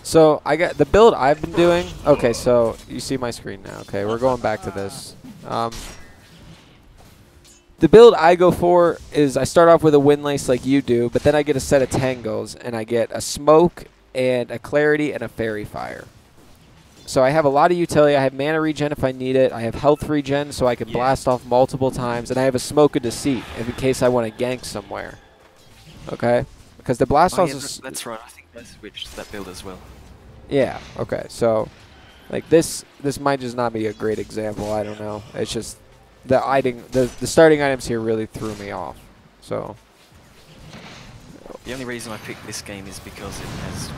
So I got the build I've been doing. Okay, so you see my screen now. Okay, we're going back to this. The build I go for is I start off with a windlace like you do, but then I get a set of tangos, and I get a smoke and a clarity and a fairy fire. So I have a lot of utility. I have mana regen if I need it. I have health regen so I can blast off multiple times, and I have a smoke of deceit in case I want to gank somewhere. Okay? Because the blast off is... That's right. I think I switched that build as well. Yeah, okay. So, like, this might just not be a great example. I don't know. It's just... The starting items here really threw me off. So the only reason I picked this game is because it has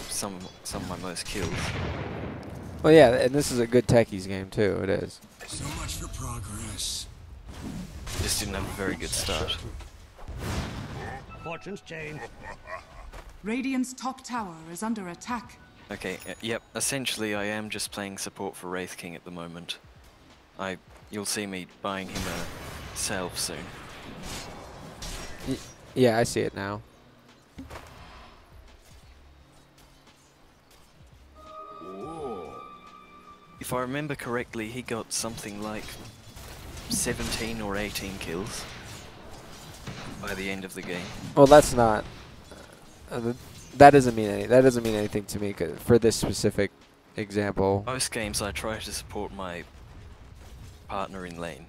some of my most kills. Well, yeah, and this is a good Techies game too. It is. So much for progress. Just didn't have a very good start. Fortune's change. Radiant's top tower is under attack. Okay, yep. Essentially, I am just playing support for Wraith King at the moment. You'll see me buying him a salve soon. Yeah, I see it now. If I remember correctly, he got something like 17 or 18 kills by the end of the game. Well, that's not. That doesn't mean anything to me for this specific example. Most games, I try to support my partner in lane.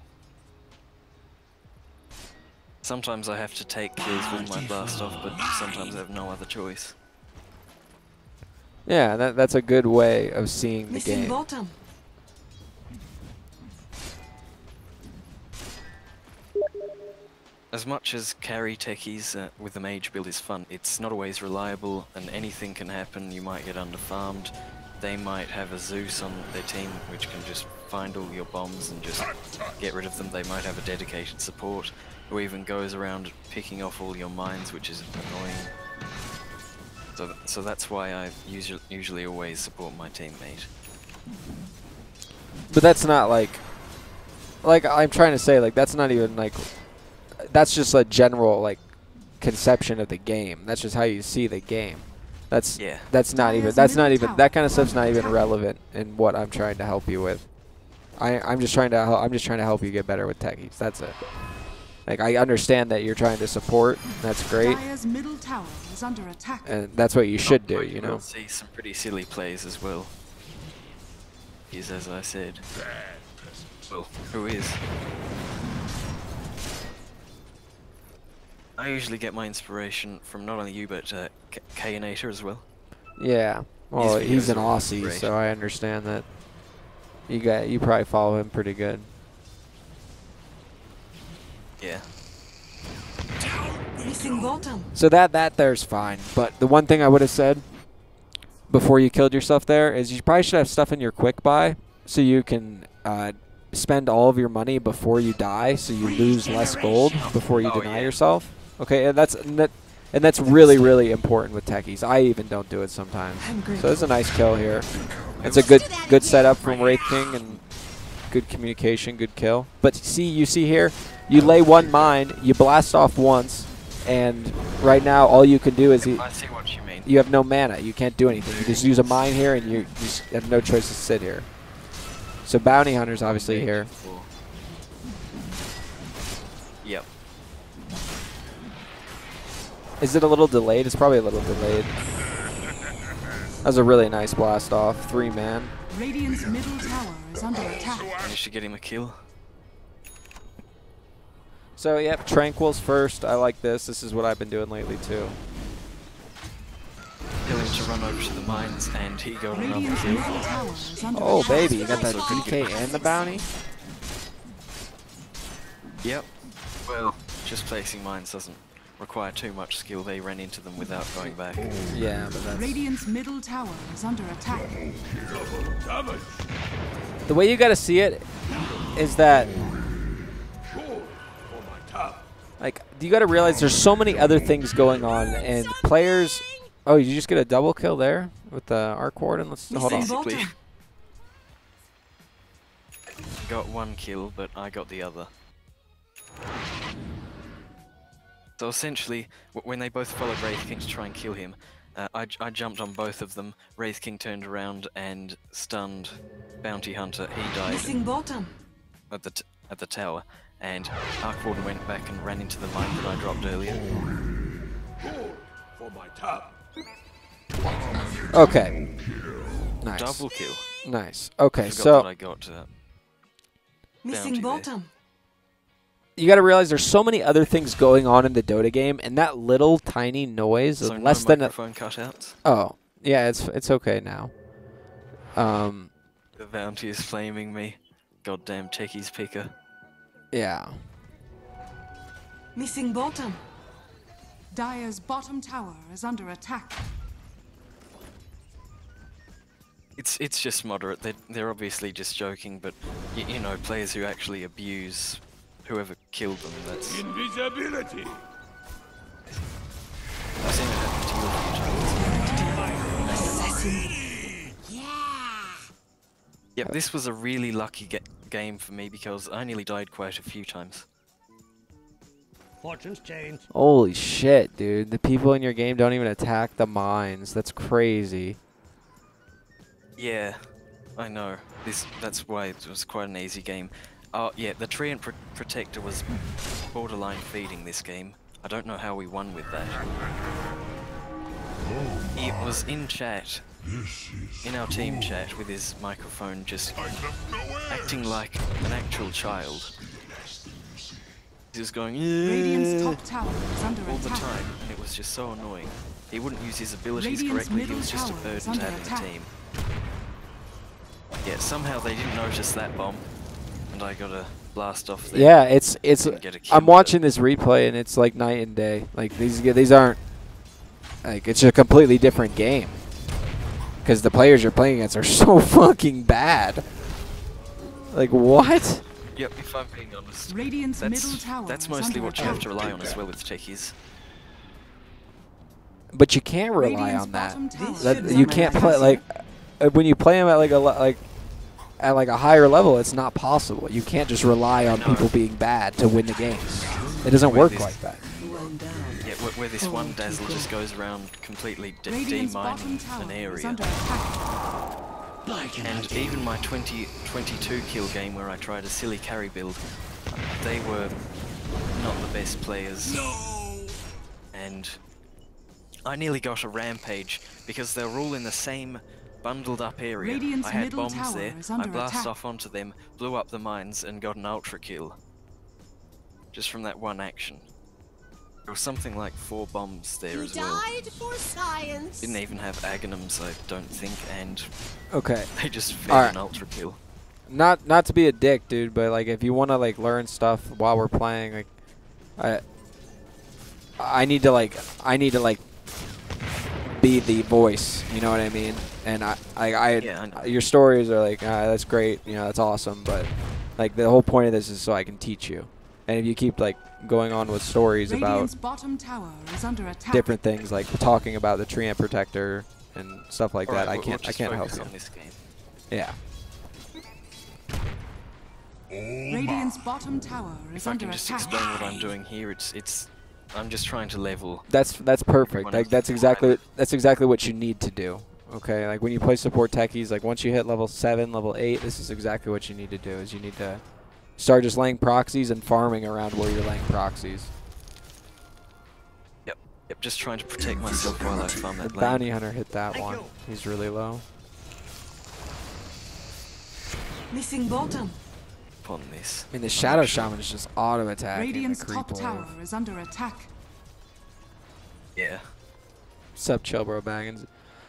Sometimes I have to take kills with my blast off, but sometimes I have no other choice. Yeah, that's a good way of seeing the game. Bottom. As much as carry techies with the mage build is fun, it's not always reliable and anything can happen. You might get underfarmed. They might have a Zeus on their team which can just find all your bombs and just get rid of them. They might have a dedicated support who even goes around picking off all your mines, which is annoying. So that's why I usually always support my teammate. But that's not like I'm trying to say, like, that's not even like, that's just a general like conception of the game. That's just how you see the game. That's not even that kind of stuff's not even relevant in what I'm trying to help you with. I'm just trying to help you get better with techies. That's it. Like, I understand that you're trying to support. That's great. Middle tower is under attack. And that's what you should do, you know. You'll see some pretty silly plays as well. Is as I said. Well, who is? I usually get my inspiration from not only you, but Kanator as well. Yeah. Well, he's an Aussie, so I understand that. You probably follow him pretty good. Yeah. Missing bottom. So that there's fine. But the one thing I would have said before you killed yourself there is you probably should have stuff in your quick buy so you can spend all of your money before you die, so you lose less gold before you deny yourself. Okay, and that's really, really important with techies. I even don't do it sometimes. So it's a nice kill here. It's a good setup from Wraith King and good communication, good kill. But you see here, you lay one mine, you blast off once, and right now all you can do is I see what you mean. You have no mana. You can't do anything. You just use a mine here, and you just have no choice to sit here. So Bounty Hunter's obviously here. Yep. Is it a little delayed? It's probably a little delayed. That was a really nice blast off. 3-man. Radiant's middle tower is under attack. Managed to get him a kill. So, yep, Tranquil's first. I like this. This is what I've been doing lately, too. Kill him to run over to the mines, and he got another kill. Oh, baby, you got that DK and the bounty? Yep. Well, just placing mines doesn't require too much skill. They ran into them without going back. Yeah, but that's... Radiant's middle tower is under attack. The way you gotta see it is that... Like, you gotta realize there's so many other things going on, and players... Oh, you just get a double kill there with the Arc Warden? Let's hold on. Basically, got one kill, but I got the other. So essentially, when they both followed Wraith King to try and kill him, I jumped on both of them. Wraith King turned around and stunned Bounty Hunter. He died Missing bottom. at the tower, and Arc Warden went back and ran into the mine that I dropped earlier. For my top. Okay. Nice. Double kill. Nice. Okay, Forgot so that I got Missing bounty there. bottom. you got to realize there's so many other things going on in the Dota game, and that little tiny noise So of no less than a... microphone cutouts. Oh, yeah, it's okay now. The bounty is flaming me. Goddamn Techies picker. Yeah. Missing bottom. Dire's bottom tower is under attack. It's just moderate. They're obviously just joking, but you know, players who actually abuse whoever killed them. That's Invisibility. I've seen it happen to you a few times. Yep, this was a really lucky game for me because I nearly died quite a few times. Fortune's change. Holy shit, dude. The people in your game don't even attack the mines. That's crazy. Yeah, I know. That's why it was quite an easy game. Oh yeah, the Treant Protector was borderline feeding this game. I don't know how we won with that. He was in chat, in our team chat, with his microphone just acting like an actual child. He was going Radiant's yeah top tower is under all the attack. time, and it was just so annoying. He wouldn't use his abilities Radiant's correctly, he middle was just a tower is burden to under have in attack. the team. Yeah, somehow they didn't notice that bomb, and I got a blast off there. Yeah, it's Didn't get a kill, I'm watching this replay and it's like night and day. Like these aren't like it's a completely different game. Cuz the players you're playing against are so fucking bad. Like what? Yep, if I'm being honest. Radiant's middle tower That's is mostly under what you have attack. to rely on as well with Techies. But you can't rely Radiant's on that. bottom tower This That should is you under can't attack. play like when you play them at like a higher level, it's not possible. You can't just rely on No. people being bad to win the game. It doesn't work This- like that. One down. Yeah, where this one dazzle just goes around completely Radiant's bottom demining tower an is area. under attack. And even my 22 kill game where I tried a silly carry build, they were not the best players. No. And I nearly got a rampage because they were all in the same bundled up area. Radiant's I had middle bombs tower there, is I under blast attack. off onto them, blew up the mines and got an ultra kill. Just from that one action. There was something like 4 bombs there You as well. died for science. Didn't even have aghanims, I don't think, and Okay. they just fed Alright. an ultra kill. Not to be a dick, dude, but like if you want to like learn stuff while we're playing, like I need to like be the voice, you know what I mean? And Yeah, I know. your stories are like that's great, you know, that's awesome, but like the whole point of this is so I can teach you. And if you keep like going on with stories Radiant's about bottom tower is under attack. different things, like talking about the Treant Protector and stuff like that, Alright, I we'll can't just help focus you. on this game. Yeah. Radiant's bottom tower is If I under can just attack. explain what I'm doing here, it's I'm just trying to level. That's perfect. Everyone Like else is that's exactly what you need to do. Okay, like when you play support techies, like once you hit level 7, level 8, this is exactly what you need to do. Is you need to start just laying proxies and farming around where you're laying proxies. Yep, just trying to protect myself while I farm The that lane. bounty hunter hit that one. He's really low. Missing bottom. Upon this. I mean, the shadow shaman is just auto attacking the Radiant's creep top wave. tower is under attack. Yeah. Sup, chill, bro, Baggins.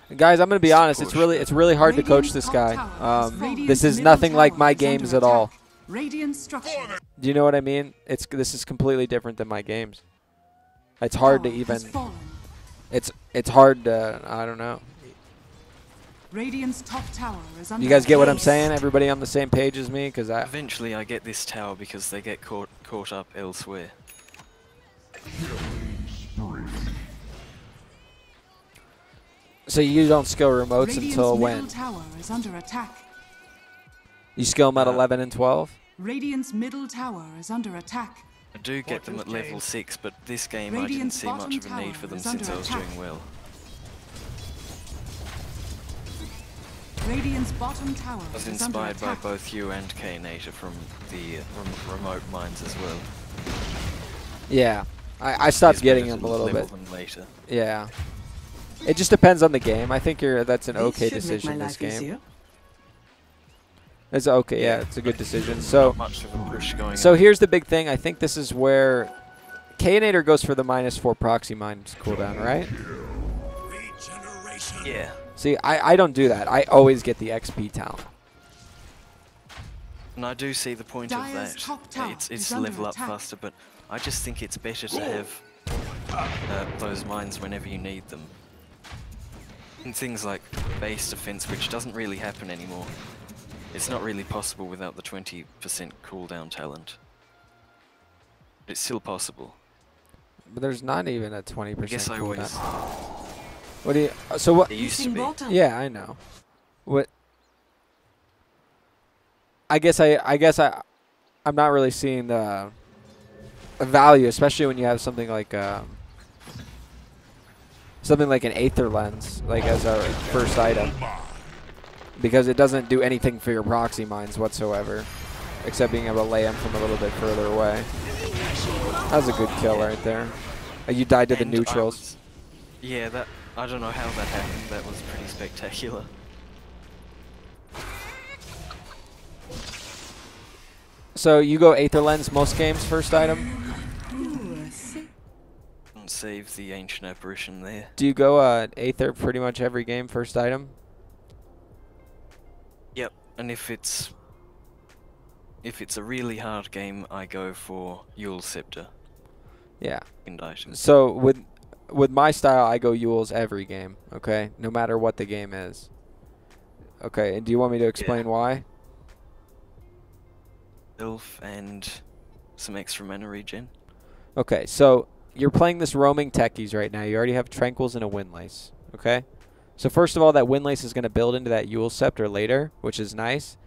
And guys, I'm gonna be honest. It's really hard to coach Radiant's this top guy. tower is fallen. This is Radiant's nothing middle like tower my is under games at all. attack. Radiant structures. Do you know what I mean? This is completely different than my games. It's hard to tower even. has fallen. It's hard to. I don't know. Radiant's top tower is under You guys get what I'm attack. saying? Everybody on the same page as me? Because I. Eventually I get this tower because they get caught up elsewhere. So you don't skill remotes Radiant's until middle when? tower is under attack. You skill them at Uh, 11 and 12? Radiant's middle tower is under attack. I do get them at Fortune's level change. 6, but this game I didn't Radiant's see much bottom of a need tower for them is since under I was attack. doing well. Radiant's bottom tower I was is under inspired by attack. both you and Knator from the remote mines as well. Yeah. I stopped It's getting better them a to little level bit. them later. Yeah. It just depends on the game. I think that's an This okay should make decision my this life game. easier. It's okay, yeah, it's a good decision. So Not much of a push going so on. here's the big thing. I think this is where Knator goes for the -4 proxy mines cooldown, right? Regeneration. Yeah. See, I don't do that. I always get the XP talent. And I do see the point of Dire's that. top tower It's is to under level up attack. faster, but I just think it's better to have those mines whenever you need them. And things like base defense, which doesn't really happen anymore. It's not really possible without the 20% cooldown talent. It's still possible. But there's not even a 20% I guess I cooldown. always... What do you? So what? It used to Missing be. bottom. Yeah, I know. What? I guess I'm not really seeing the value, especially when you have something like an Aether Lens, like as our first item, because it doesn't do anything for your proxy mines whatsoever, except being able to lay them from a little bit further away. That was a good kill right there. You died to the And I neutrals. was- yeah, that... I don't know how that happened. That was pretty spectacular. So you go Aether Lens most games, first item. And save the ancient apparition there. Do you go Aether pretty much every game, first item? Yep, and if it's a really hard game, I go for Yule's Scepter Yeah. in items. So with my style, I go Yule's every game. Okay, no matter what the game is. Okay, and do you want me to explain why? Elf and some extra mana regen. Okay, so you're playing this roaming Techies right now. You already have Tranquils and a Windlace. Okay, so first of all, that Windlace is going to build into that Yule Scepter later, which is nice.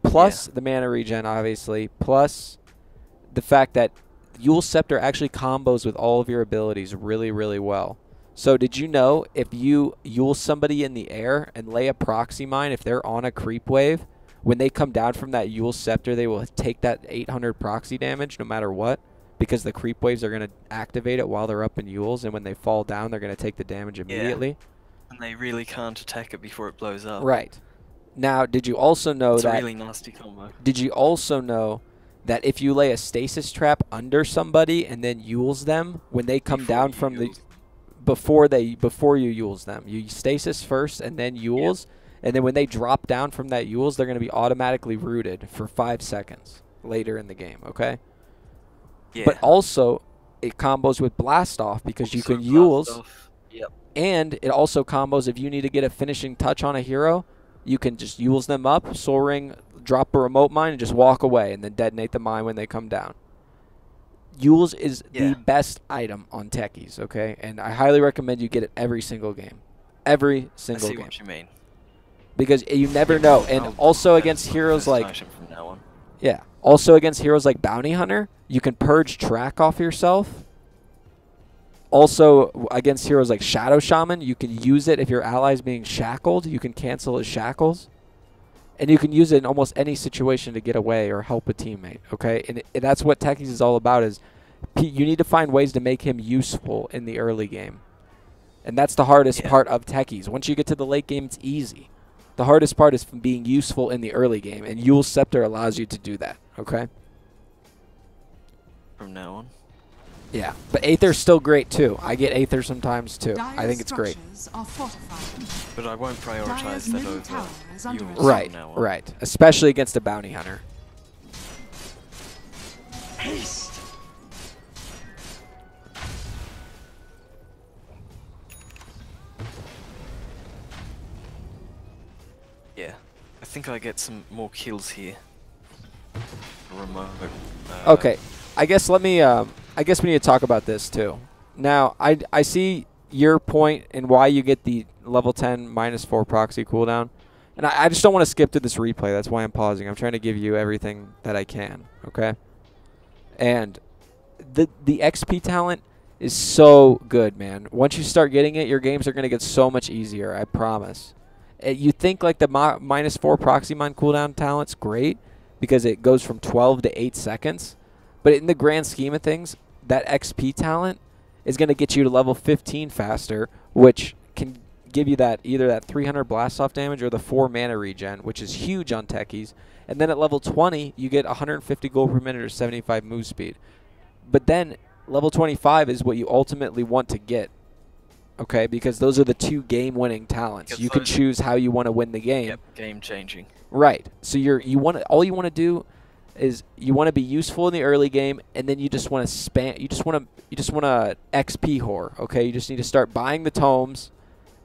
Plus the mana regen, obviously. Plus the fact that Yule Scepter actually combos with all of your abilities really, really well. So did you know if you Yule somebody in the air and lay a proxy mine, if they're on a creep wave, when they come down from that Yule Scepter, they will take that 800 proxy damage no matter what, because the creep waves are going to activate it while they're up in Yules, and when they fall down, they're going to take the damage immediately. And they really can't attack it before it blows up. Right. Now, did you also know It's that... a really nasty combo. Did you also know that if you lay a stasis trap under somebody and then Yules them, when they come Before down you from the... Yules. Before you Yules them. You stasis first and then Yules, and then when they drop down from that Yules, they're going to be automatically rooted for 5 seconds later in the game, okay? Yeah. But also, it combos with Blast Off because you Also can blast Yules, off. Yep. and it also combos if you need to get a finishing touch on a hero, you can just Yules them up, Soul Ring, drop a remote mine, and just walk away, and then detonate the mine when they come down. Yules is the best item on Techies, okay? And I highly recommend you get it every single game. Every I single see game. what you mean. Because you never know. And I'll also add against some heroes first like... item from now on. Yeah. Also against heroes like Bounty Hunter, you can purge track off yourself. Also against heroes like Shadow Shaman, you can use it if your ally's being shackled. You can cancel his shackles. And you can use it in almost any situation to get away or help a teammate, okay? And that's what Techies is all about, is you need to find ways to make him useful in the early game. And that's the hardest part of Techies. Once you get to the late game, it's easy. The hardest part is being useful in the early game, and Yule's Scepter allows you to do that, okay? From now on. Yeah, but Aether's still great, too. I get Aether sometimes, too. I Dire's think it's great. structures are fortified. But I won't prioritize Dire's that middle tower over is under Yule's attack. Right, from now on. right. Especially against a Bounty Hunter. Haste. Yeah. I think I get some more kills here. Remote. Okay, I guess let me. I guess we need to talk about this too. Now, I see your point and why you get the level 10 -4 proxy cooldown, and I just don't want to skip to this replay. That's why I'm pausing. I'm trying to give you everything that I can. Okay. And the XP talent is so good, man. Once you start getting it, your games are gonna get so much easier. I promise. you think like the -4 proxy mine cooldown talent's great because it goes from 12 to 8 seconds. But in the grand scheme of things, that XP talent is going to get you to level 15 faster, which can give you that either that 300 blast off damage or the 4 mana regen, which is huge on Techies. And then at level 20, you get 150 gold per minute or 75 move speed. But then level 25 is what you ultimately want to get. Okay, because those are the 2 game-winning talents. Because you can choose how you want to win the game. Yep, game-changing. Right. So all you want to do is you want to be useful in the early game, and then you just want to spam. You just want to XP whore. Okay, you just need to start buying the tomes.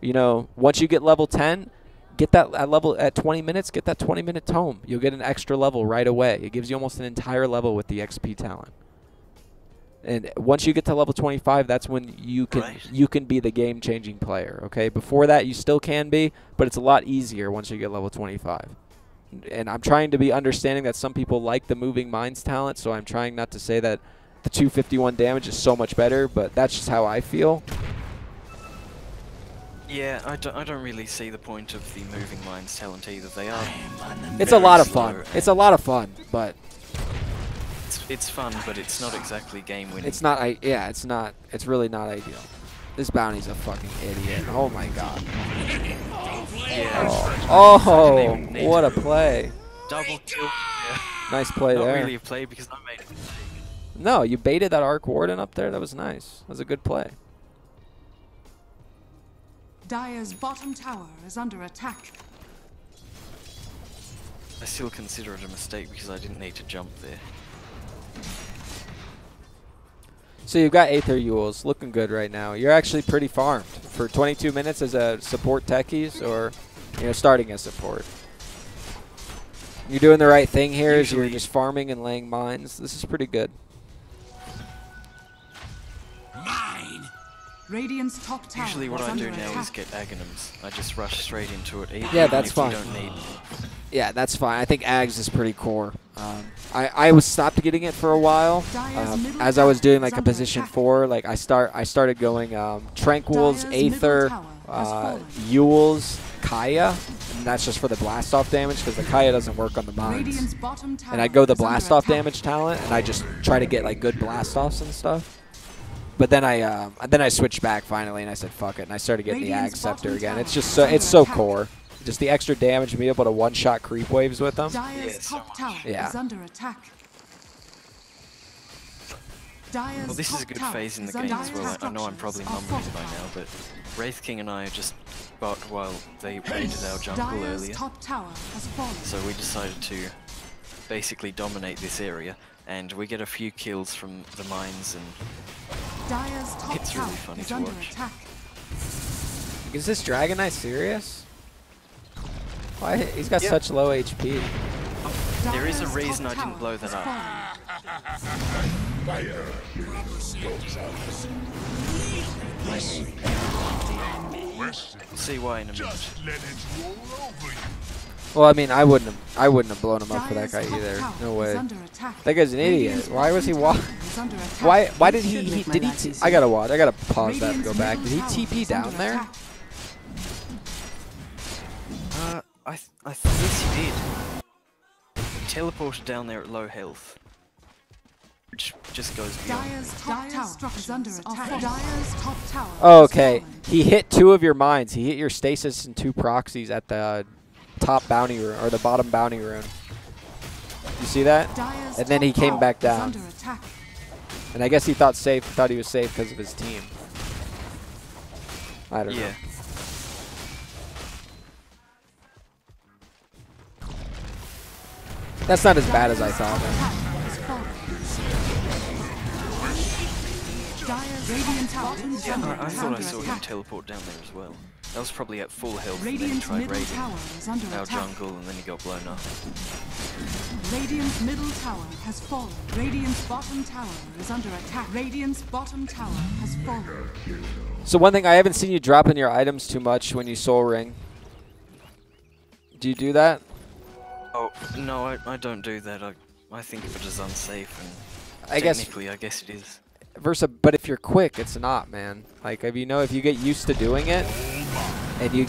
You know, once you get level 10, get that at 20 minutes. Get that 20-minute tome. You'll get an extra level right away. It gives you almost an entire level with the XP talent. And once you get to level 25, that's when you can be the game-changing player. Okay, before that you still can be, but it's a lot easier once you get level 25. And I'm trying to be understanding that some people like the moving mines talent, so I'm trying not to say that the 251 damage is so much better, but that's just how I feel. Yeah, I don't really see the point of the moving mines talent either. They are. It's a lot of fun. It's a lot of fun, but. It's fun, but it's not exactly game winning. It's not. Yeah, it's not. It's really not ideal. This bounty's a fucking idiot. Oh my god. Yeah. Oh, what a play! Double kill. Yeah. Nice play Not there. really a play because I made it. No, you baited that Arc Warden up there. That was nice. That was a good play. Dire's bottom tower is under attack. I still consider it a mistake because I didn't need to jump there. So you've got Aether Yules looking good right now. You're actually pretty farmed for 22 minutes as a support Techies, or starting as support. You're doing the right thing here as you're just farming and laying mines. This is pretty good. Mine. Radiant's top tower Usually what is I under do now attack. is get Aghanims. I just rush straight into it. Even that's if fine. You don't need. Yeah, that's fine. I think Ags is pretty core. I was stopped getting it for a while as I was doing like a position 4. Like I started going Tranquils, Aether, Yules, Kaya, and that's just for the blast off damage because the Kaya doesn't work on the mines. And I go the blast off damage talent, and I just try to get like good blast offs and stuff. But then I switched back finally, and I said fuck it, and I started getting the Ag Scepter again. It's just so core. Just the extra damage and be able to one-shot creep waves with them. Dire's top tower is under attack. Well, this is a good phase in the game as well. I know I'm probably mumbling by now, but Wraith King and I just bot while they raided our jungle earlier. So we decided to basically dominate this area, and we get a few kills from the mines, and it's really funny to watch. Is this Dragon Knight serious? Why? He's got such low HP. There is a reason I didn't blow that up. We'll see why in a minute. Well, I mean, I wouldn't have blown him up for that guy either. No way. That guy's an idiot. Why was he Why did he I gotta watch. I gotta pause that and go back. Did he TP down there? I think he did. He teleported down there at low health, which just goes beyond. Oh, okay. He hit 2 of your mines. He hit your stasis and 2 proxies at the top bounty room or the bottom bounty room. You see that? And then he came back down. And I guess he thought he was safe because of his team. I don't know. That's not as bad as I thought. Yeah, I thought I saw him teleport down there as well. That was probably at full health, and then he tried raiding our jungle, and then he got blown up. Radiant's middle tower has fallen. Radiant's bottom tower is under attack. Radiant's bottom tower has fallen. So one thing, I haven't seen you dropping your items too much when you soul ring. Do you do that? Oh, no, I don't do that. I think of it as unsafe, and I guess it is. But if you're quick, it's not, man. Like, if you get used to doing it, and you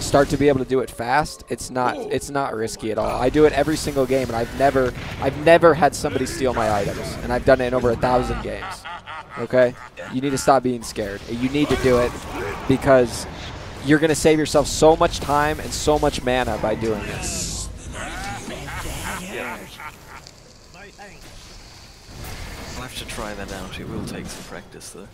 start to be able to do it fast, it's not risky at all. I do it every single game, and I've never had somebody steal my items, and I've done it in over 1,000 games. Okay, you need to stop being scared. You need to do it because you're gonna save yourself so much time and so much mana by doing this. I'll have to try that out. It will take some practice, though.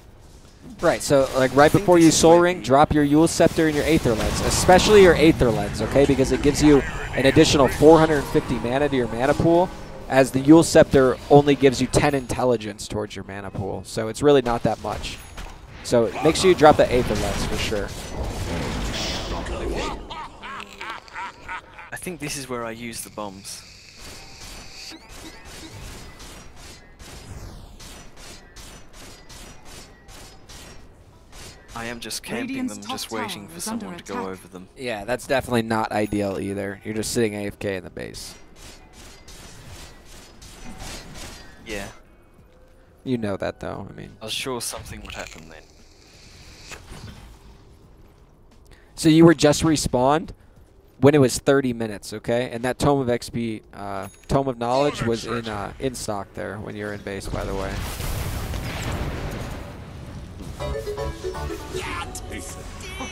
Right, so like right before you Soul Ring, drop your Yule Scepter and your Aether Lens, especially your Aether Lens, okay? Because it gives you an additional 450 mana to your mana pool, as the Yule Scepter only gives you 10 intelligence towards your mana pool. So it's really not that much. So make sure you drop the Aether Lens for sure. I think this is where I use the bombs. I am just camping them, just waiting for someone to go over them. Yeah, that's definitely not ideal either. You're just sitting AFK in the base. Yeah. You know that though, I mean. I was sure something would happen then. So you were just respawned when it was 30 minutes, okay? And that Tome of XP, Tome of Knowledge was in stock there when you were in base, by the way.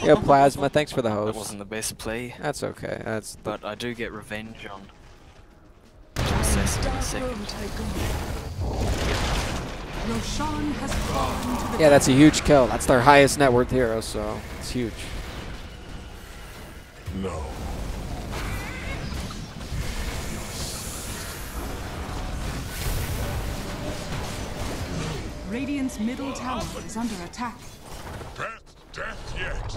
Yo, Plasma, thanks for the host. That wasn't the best play. That's okay. But I do get revenge on Assassin in a second. Roshan has fallen to the Yeah, that's a huge kill. That's their highest net worth hero, so it's huge. No. Radiant's middle tower is under attack. Best death yet.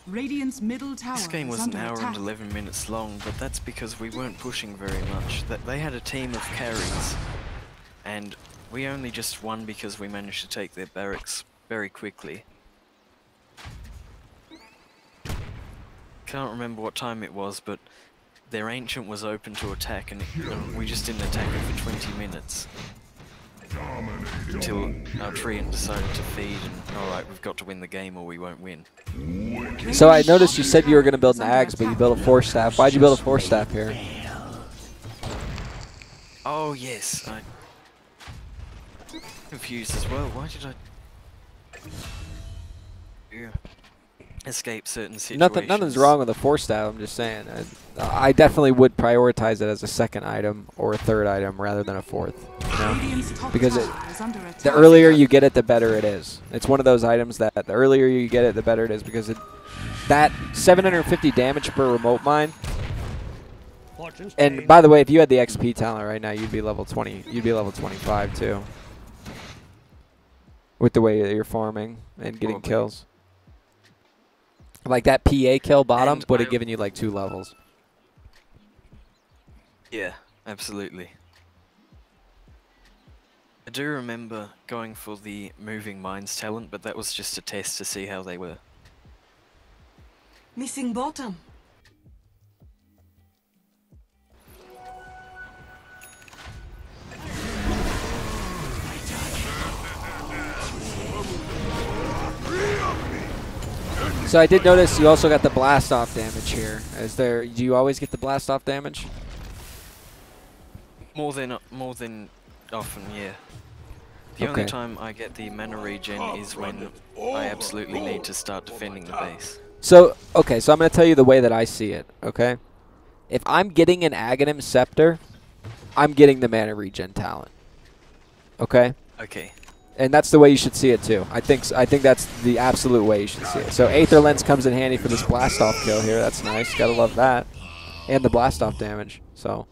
Radiant's middle tower This game is was an under hour attack. and 11 minutes long, but that's because we weren't pushing very much. They had a team of carries, and we only just won because we managed to take their barracks very quickly. Can't remember what time it was, but their ancient was open to attack, and we just didn't attack it for 20 minutes. Until our treant decided to feed, and alright, we've got to win the game or we won't win. So I noticed you said you were going to build an Axe, but you built a Force Staff. Why'd you build a Force Staff here? Oh yes, I confused as well. Why did I escape certain situations? Nothing's wrong with a Force Staff, I'm just saying. I definitely would prioritize it as a second item or a third item rather than a fourth. You know? Because the earlier you get it, the better it is. It's one of those items that the earlier you get it, the better it is, because that 750 damage per remote mine. And by the way, if you had the XP talent right now, you'd be level 20. You'd be level 25 too. With the way that you're farming and getting kills. Like that PA kill bottom would have given you like 2 levels. Yeah, absolutely. I do remember going for the moving mines talent, but that was just a test to see how they were. Missing bottom. So I did notice you also got the blast off damage here. Do you always get the blast off damage? More than often, yeah. The only time I get the mana regen is when I absolutely need to start defending the base. So, okay, so I'm going to tell you the way that I see it, okay? If I'm getting an Aghanim Scepter, I'm getting the mana regen talent. Okay? Okay. And that's the way you should see it too. I think that's the absolute way you should see it. So Aether Lens comes in handy for this blast off kill here. That's nice. Gotta love that. And the blast off damage. So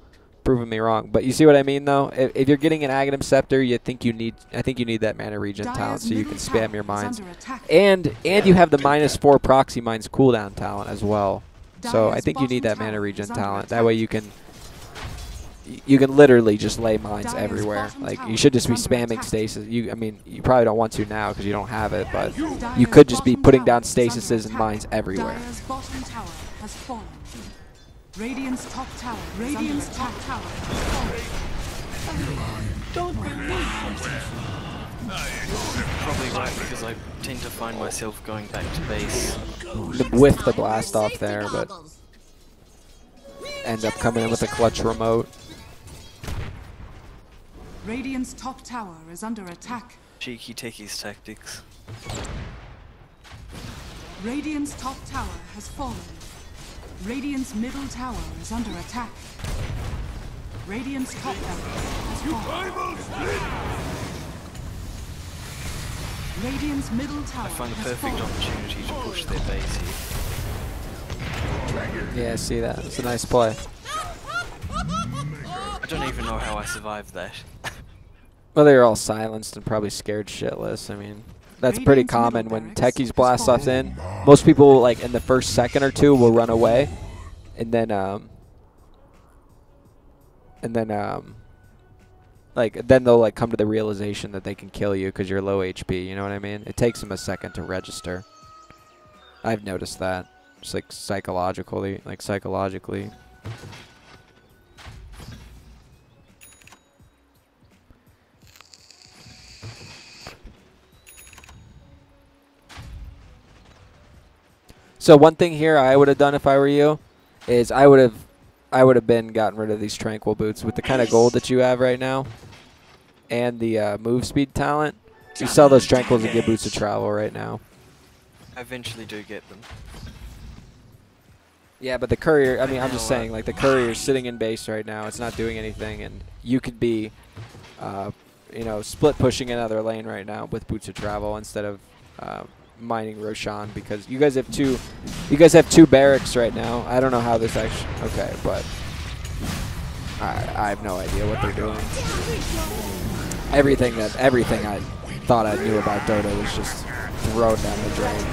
proving me wrong. But you see what I mean though? If you're getting an Aghanim Scepter, I think you need that mana regen talent so you can spam your mines. And you have the -4 proxy mines cooldown talent as well. So I think you need that mana regen talent. That way you can literally just lay mines everywhere. Like you should just be spamming stasis. I mean, you probably don't want to now because you don't have it, but you could just be putting down stasises and mines everywhere. Dire's bottom tower has fallen. Radiant's top tower. Radiant's top tower has fallen. Don't bring me. Probably right, because I tend to find myself going back to base. With the blast off there, but end up coming in with a clutch remote. Radiant's top tower is under attack. Cheeky Techies tactics. Radiant's top tower has fallen. Radiant's middle tower is under attack. Radiant's top tower has fallen. Radiant's middle tower I find the has perfect fallen. opportunity to push their base here. Yeah, I see that. It's a nice play. I don't even know how I survived that. Well, they're all silenced and probably scared shitless. I mean, that's pretty Radiant's common middle when barracks Techies has blast fallen. stuff in. Most people, like in the first second or two, will run away, and then then they'll like come to the realization that they can kill you because you're low HP. You know what I mean? It takes them a second to register. I've noticed that. Just like psychologically. So one thing here I would have done if I were you is I would have been gotten rid of these tranquil boots with the kind of gold that you have right now and the move speed talent. You sell those tranquils and get boots of travel right now. I eventually do get them. Yeah, but the courier, I mean, I'm just saying, like, the courier's sitting in base right now. It's not doing anything, and you could be, you know, split pushing another lane right now with boots of travel instead of mining Roshan, because you guys have two barracks right now. I don't know how this actually, okay, but I have no idea what they're doing. Everything I thought I knew about Dota was just thrown down the drain.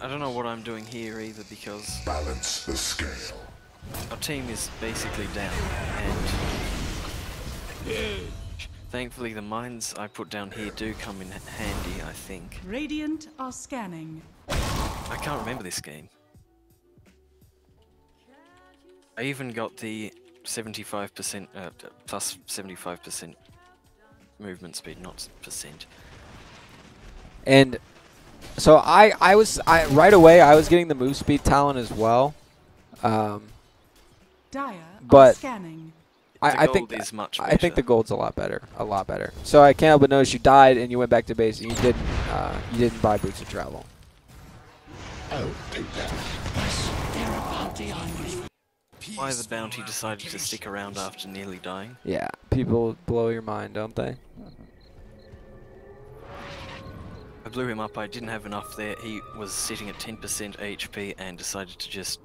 I don't know what I'm doing here either, because Balance the scale. our team is basically down, and thankfully the mines I put down here do come in handy, I think. Radiant are scanning. I can't remember this game. I even got the 75% plus 75% movement speed, not percent. And so I was right away I was getting the move speed talent as well. Dire are But scanning. I The think gold is much I think the better. gold's a lot better, So I can't help but notice you died and you went back to base and you didn't buy boots of travel. I'll take that. Why the bounty decided to stick around after nearly dying? Yeah, people blow your mind, don't they? I blew him up, I didn't have enough there. He was sitting at 10% HP and decided to just...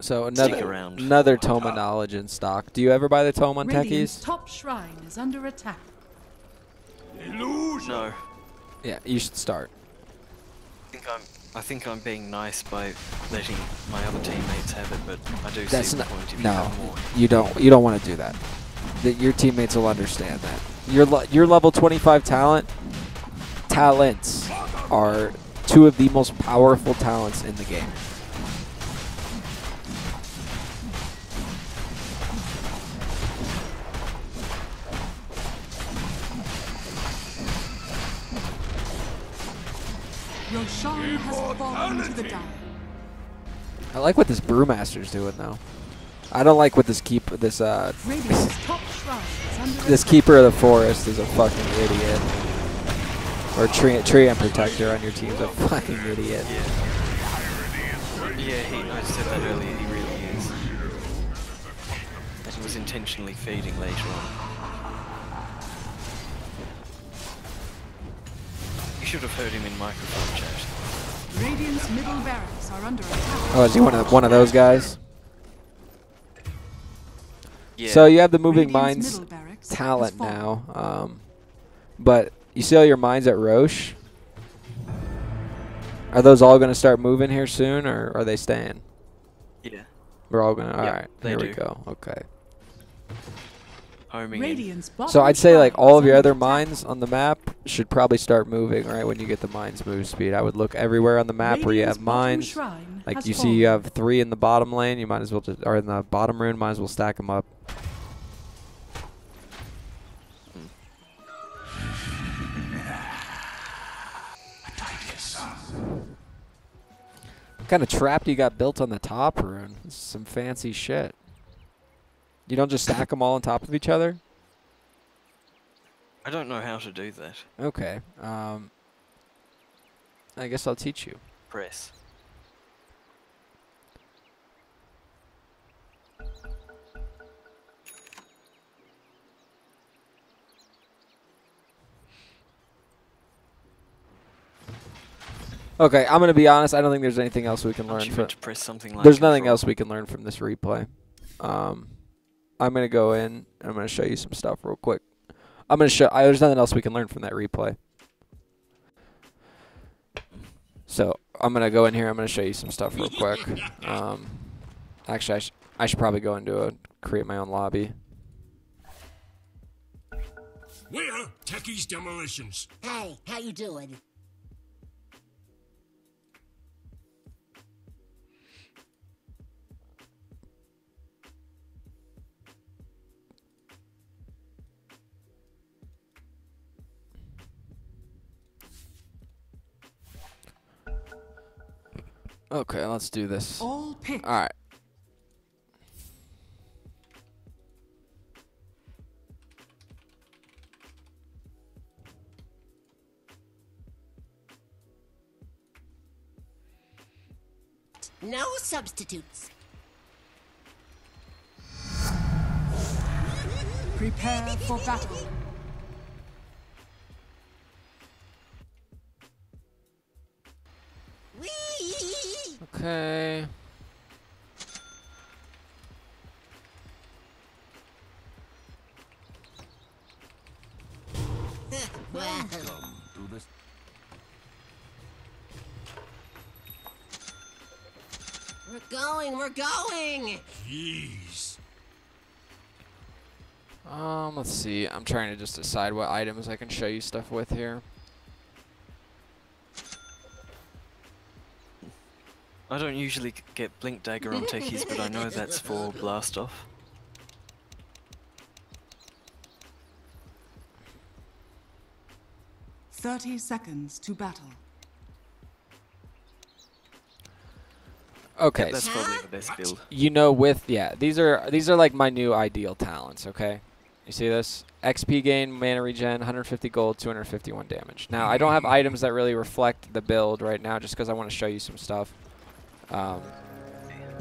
So Stick around. another Toma knowledge in stock. Do you ever buy the Toma on Radiant's Techies? top shrine is under attack. No. Yeah, you should start. I think I'm being nice by letting my other teammates have it, but I do That's see the not, point if you no, have more. you don't want to do that. Your teammates will understand that. Your level 25 talents are two of the most powerful talents in the game. Roshan has fallen to the dire. I like what this Brewmaster's doing though. I don't like what this Radiant's top shrine is under this attack. keeper of the forest is a fucking idiot. Or tree and protector on your team's a fucking idiot. Yeah, I said that earlier, he really is. He was intentionally feeding later on. You should have heard him in microphone chat. Radiant's middle barracks are under attack. Oh, is he one of those guys? Yeah. So you have the moving Radiant's mines middle barracks talent has fallen. now, but you see all your mines at Roche? Are those all going to start moving here soon, or are they staying? Yeah. We're all going to... Yep, Alright, they here we do. go. Okay. Homing in. Radiant's bottom So I'd say like shrine all is of your under other attack. mines on the map should probably start moving right when you get the mines move speed. I would look everywhere on the map where you Radiant's have bottom mines. shrine Like has you see you fallen. have 3 in the bottom lane, you might as well just... Or in the bottom rune, might as well stack them up. kind of trap do you got built on the top, Rune? This is some fancy shit. You don't just stack them all on top of each other? I don't know how to do that. Okay. I guess I'll teach you. Press. Okay, I'm gonna be honest. I don't think there's anything else we can learn Aren't you from. meant to press something like There's nothing control? else we can learn from this replay. I'm gonna go in and I'm gonna show you some stuff real quick. I'm gonna show. There's nothing else we can learn from that replay. So I'm gonna go in here. I'm gonna show you some stuff real quick. Actually, I should probably go into create my own lobby. We're Techies Demolitions. Hey, how you doing? Okay, let's do this. All picked. All right. No substitutes. Prepare for battle. Whee! Okay. Well, we're going. Jeez. Let's see. I'm trying to just decide what items I can show you stuff with here. I don't usually get Blink Dagger on Techies, but I know that's for Blast Off. "30 seconds to battle." Okay. That's probably the best build. You know, these are like my new ideal talents. Okay, you see this? XP gain, mana regen, 150 gold, 251 damage. Now I don't have items that really reflect the build right now, just because I want to show you some stuff.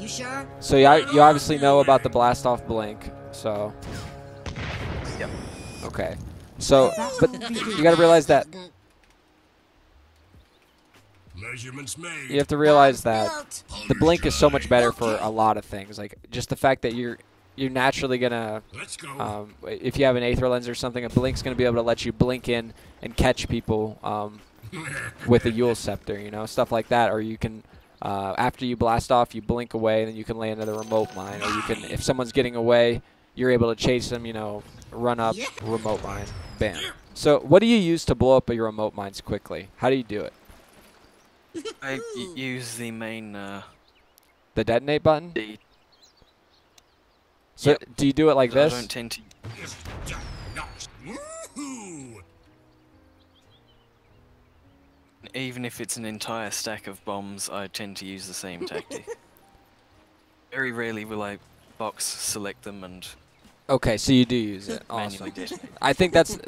You sure? So you obviously know about the blast off blink. So Yep. okay. So but you got to realize that Measurements made. you have to realize that Built. the blink is so much better for a lot of things. Like just the fact that you're naturally gonna Let's go. if you have an Aether lens or something, a blink's gonna be able to let you blink in and catch people with a Yule scepter, you know, stuff like that. Or you can after you blast off, you blink away, and then you can land another remote mine. Or you can, if someone's getting away, you're able to chase them, you know, run up, remote mine, bam. So what do you use to blow up your remote mines quickly? How do you do it? I use the main The detonate button? D. So Yep. do you do it like I this? don't tend to. Woohoo! Even if it's an entire stack of bombs, I tend to use the same tactic. Very rarely will I box select them and Okay, so you do use it. manually Awesome. detonate. I think that's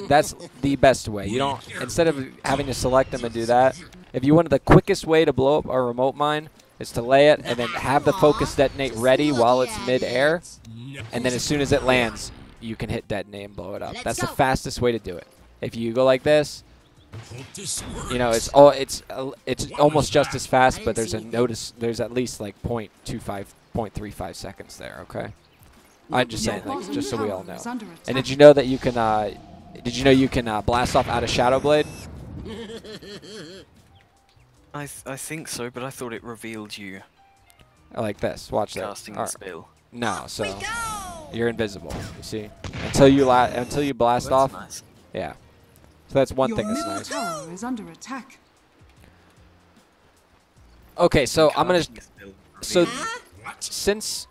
the best way. You don't, instead of having to select them and do that, if you wanted the quickest way to blow up a remote mine is to lay it and then have the focus detonate ready while it's mid-air, and then as soon as it lands, you can hit detonate and blow it up. That's the fastest way to do it. If you go like this, Hope this you know, works. it's almost just as fast, but there's at least like 0.35 seconds there. Okay. I'm just saying, like, just so we all know. And did you know that you can? Blast off out of Shadow Blade? I think so, but I thought it revealed you Like this. Watch that. casting All the right. spell. No, so We go. you're invisible. You see, until you blast Well, off. that's nice. Yeah. So that's one Your thing that's middle nice. tower is under attack. Okay, so I'm gonna. Casting the spell So reveals you. What? since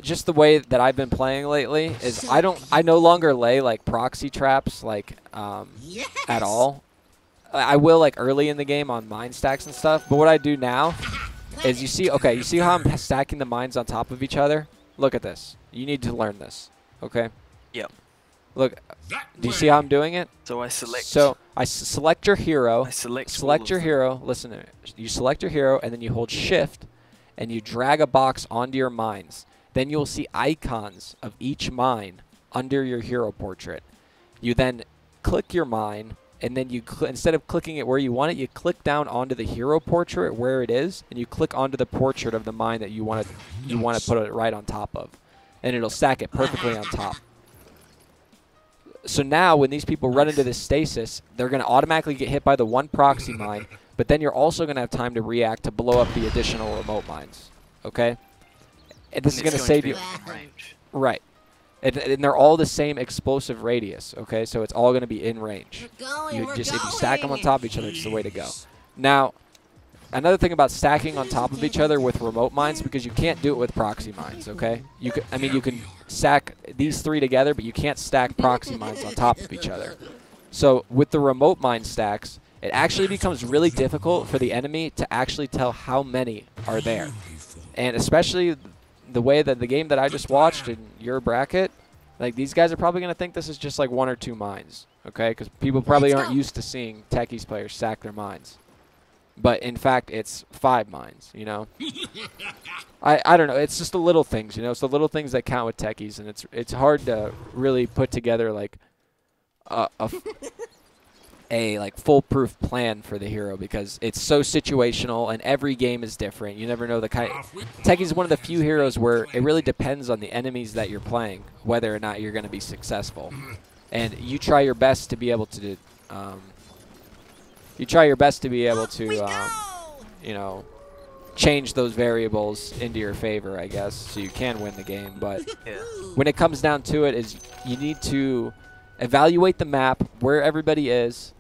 just the way that I've been playing lately is I no longer lay like proxy traps like Yes. at all. I will like early in the game on mine stacks and stuff. But what I do now is you see how I'm stacking the mines on top of each other? Look at this. You need to learn this, okay? Yep. Look, do you see how I'm doing it? So I select. So I select your hero. I select your hero. Listen to it. You select your hero, and then you hold shift, and you drag a box onto your mines. Then you'll see icons of each mine under your hero portrait. You then click your mine, and then you instead of clicking it where you want it, you click down onto the hero portrait where it is, and you click onto the portrait of the mine that you want to put it right on top of, and it'll stack it perfectly on top. So now when these people run into this stasis, they're going to automatically get hit by the one proxy mine, but then you're also going to have time to react to blow up the additional remote mines. Okay? And this is going to save you. Range. Right. And they're all the same explosive radius. Okay? So it's all going to be in range. If you stack them on top of each other, it's the way to go. Now, another thing about stacking on top of each other with remote mines, because you can't do it with proxy mines, okay? You can stack these three together, but you can't stack proxy mines on top of each other. So with the remote mine stacks, it actually becomes really difficult for the enemy to actually tell how many are there. And especially the way that the game that I just watched in your bracket, like these guys are probably going to think this is just like 1 or 2 mines, okay? Because people probably aren't used to seeing Techies players stack their mines. But in fact, it's 5 mines, you know? I don't know. It's just the little things, you know? It's the little things that count with Techies, and it's hard to really put together like a like foolproof plan for the hero because it's so situational and every game is different. You never know the kind. Techies is one of the few heroes where it really depends on the enemies that you're playing whether or not you're going to be successful, and you try your best to be able to. You know, change those variables into your favor, I guess, so you can win the game. But when it comes down to it, is you need to evaluate the map, where everybody is,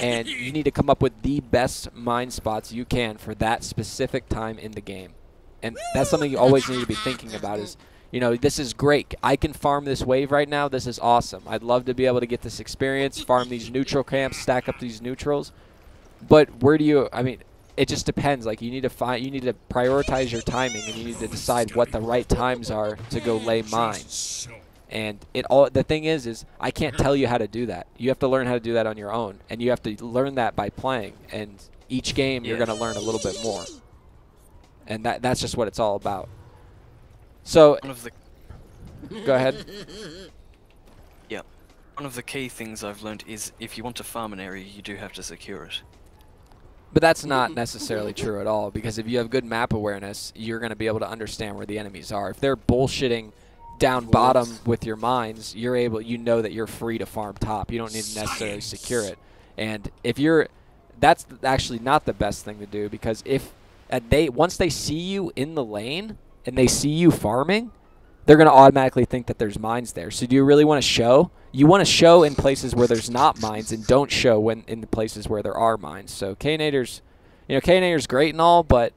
and you need to come up with the best mine spots you can for that specific time in the game. And that's something you always need to be thinking about is, you know, this is great. I can farm this wave right now. This is awesome. I'd love to be able to get this experience, farm these neutral camps, stack up these neutrals. But where do you, I mean, it just depends. Like you need to prioritize your timing, and you need to decide what the right times are to go lay mines. And the thing is I can't tell you how to do that. You have to learn how to do that on your own, and you have to learn that by playing. And each game you're going to learn a little bit more. And that's just what it's all about. So, go ahead. Yeah. One of the key things I've learned is if you want to farm an area, you do have to secure it. But that's not necessarily true at all, because if you have good map awareness, you're going to be able to understand where the enemies are. If they're bullshitting down bottom with your mines, you know that you're free to farm top. You don't need to necessarily secure it. And that's actually not the best thing to do, because once they see you in the lane and they see you farming, they're going to automatically think that there's mines there. So do you really want to show? You want to show in places where there's not mines, and don't show in the places where there are mines. So K-Nator's great and all, but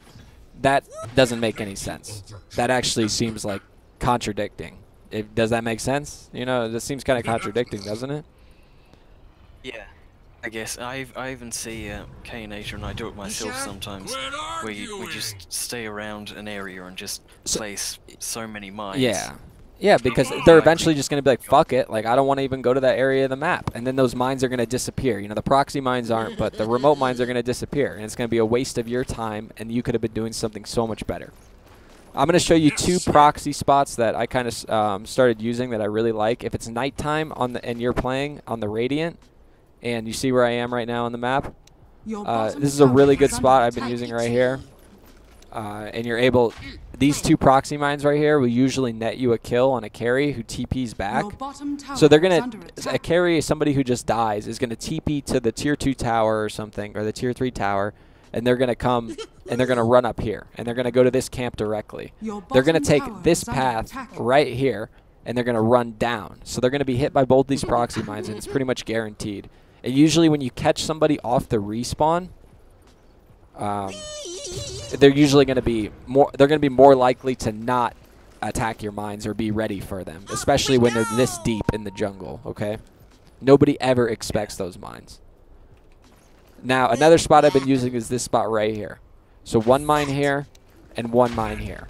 that doesn't make any sense. That actually seems like contradicting. Does that make sense? You know, this seems kind of contradicting, doesn't it? Yeah. I guess I even see K-Nator, and I do it myself sometimes, where we just stay around an area and just place so many mines. Yeah, because they're eventually just going to be like, fuck it, like I don't want to even go to that area of the map, and then those mines are going to disappear. You know, the proxy mines aren't, but the remote mines are going to disappear, and it's going to be a waste of your time, and you could have been doing something so much better. I'm going to show you 2 proxy spots that I kind of started using that I really like. If it's nighttime and you're playing on the Radiant, and you see where I am right now on the map, this is a really good spot I've been using right here. And you're able, these 2 proxy mines right here will usually net you a kill on a carry who TPs back. So they're going to, a carry is somebody who just dies, is going to TP to the tier 2 tower or something, or the tier 3 tower, and they're going to come and they're going to run up here, and they're going to go to this camp directly. They're going to take this path right here, and they're going to run down. So they're going to be hit by both these proxy mines, and it's pretty much guaranteed. And usually when you catch somebody off the respawn, they're usually going to be more likely to not attack your mines or be ready for them, especially when they're this deep in the jungle, okay? Nobody ever expects those mines. Now, another spot I've been using is this spot right here. So 1 mine here and 1 mine here.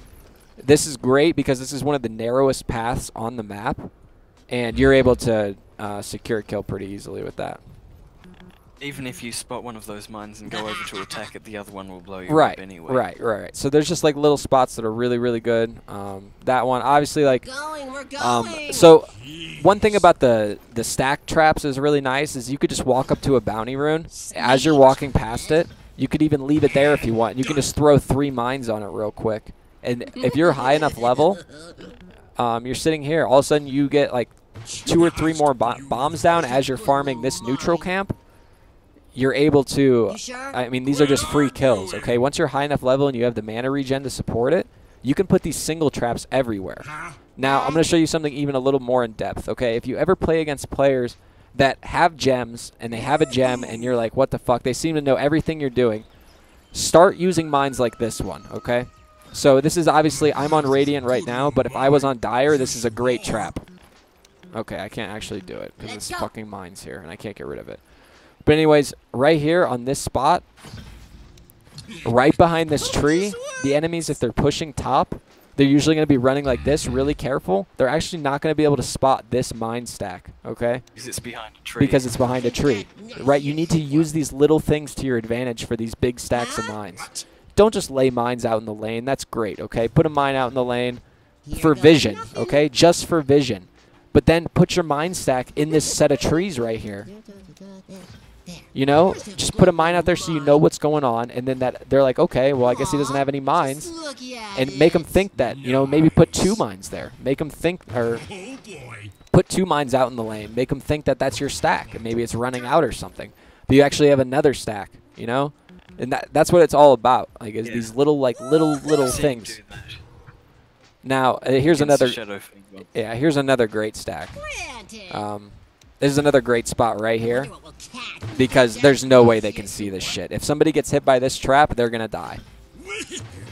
This is great because this is one of the narrowest paths on the map, and you're able to secure a kill pretty easily with that. Even if you spot one of those mines and go over to attack it, the other one will blow you Right, up anyway. right. So there's just like little spots that are really, really good. That one, obviously, like. We're going. So one thing about the stack traps is really nice is you could just walk up to a bounty rune as you're walking past it. You could even leave it there if you want. You can just throw 3 mines on it real quick. And if you're high enough level, you're sitting here. All of a sudden, you get like 2 or 3 more bombs down as you're farming this neutral camp. You're able to, I mean, these are just free kills, okay? Once you're high enough level and you have the mana regen to support it, you can put these single traps everywhere. Now, I'm going to show you something even a little more in depth, okay? If you ever play against players that have gems and they have a gem and you're like, what the fuck? They seem to know everything you're doing. Start using mines like this one, okay? So this is obviously, I'm on Radiant right now, but if I was on Dire, this is a great trap. Okay, I can't actually do it because this fucking mine's here and I can't get rid of it. But anyways, right here on this spot, right behind this tree, the enemies, if they're pushing top, they're usually going to be running like this, really careful. They're actually not going to be able to spot this mine stack, okay? Because it's behind a tree. Because it's behind a tree. Right, you need to use these little things to your advantage for these big stacks of mines. Don't just lay mines out in the lane. That's great, okay? Put a mine out in the lane for vision, okay? Just for vision. But then put your mine stack in this set of trees right here. You know, just put a mine out there so you know what's going on, and then that they're like, okay, well, I guess he doesn't have any mines, and make them think that, you know, maybe put 2 mines there. Make them think, or put 2 mines out in the lane. Make them think that that's your stack, and maybe it's running out or something. But you actually have another stack, you know, and that's what it's all about. Like, is these little things. Now, here's another. Yeah, here's another great stack. This is another great spot right here because there's no way they can see this shit. If somebody gets hit by this trap, they're going to die.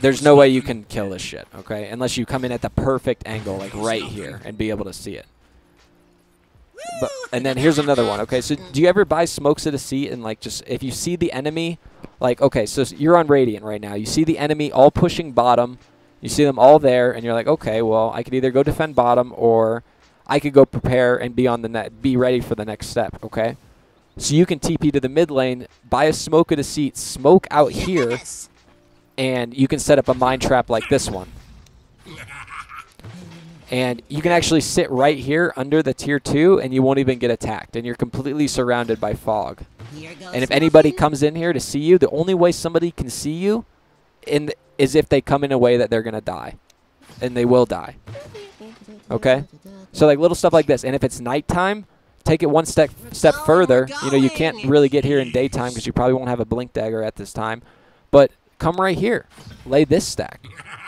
There's no way you can kill this shit, okay? Unless you come in at the perfect angle, like right here, and be able to see it. And then here's another one, okay? So do you ever buy smokes at a seat and, like, just if you see the enemy, like, okay, so you're on Radiant right now. You see the enemy all pushing bottom. You see them all there, and you're like, okay, well, I could either go defend bottom or I could go prepare and be on the net, be ready for the next step, okay? So you can TP to the mid lane, buy a smoke at a seat, smoke out here, and you can set up a mine trap like this one. And you can actually sit right here under the tier 2, and you won't even get attacked, and you're completely surrounded by fog. And if anybody comes in here to see you, the only way somebody can see you is if they come in a way that they're going to die, and they will die. Okay? So like little stuff like this. And if it's nighttime, take it one step further. You know, you can't really get here in daytime because you probably won't have a blink dagger at this time. But come right here. Lay this stack.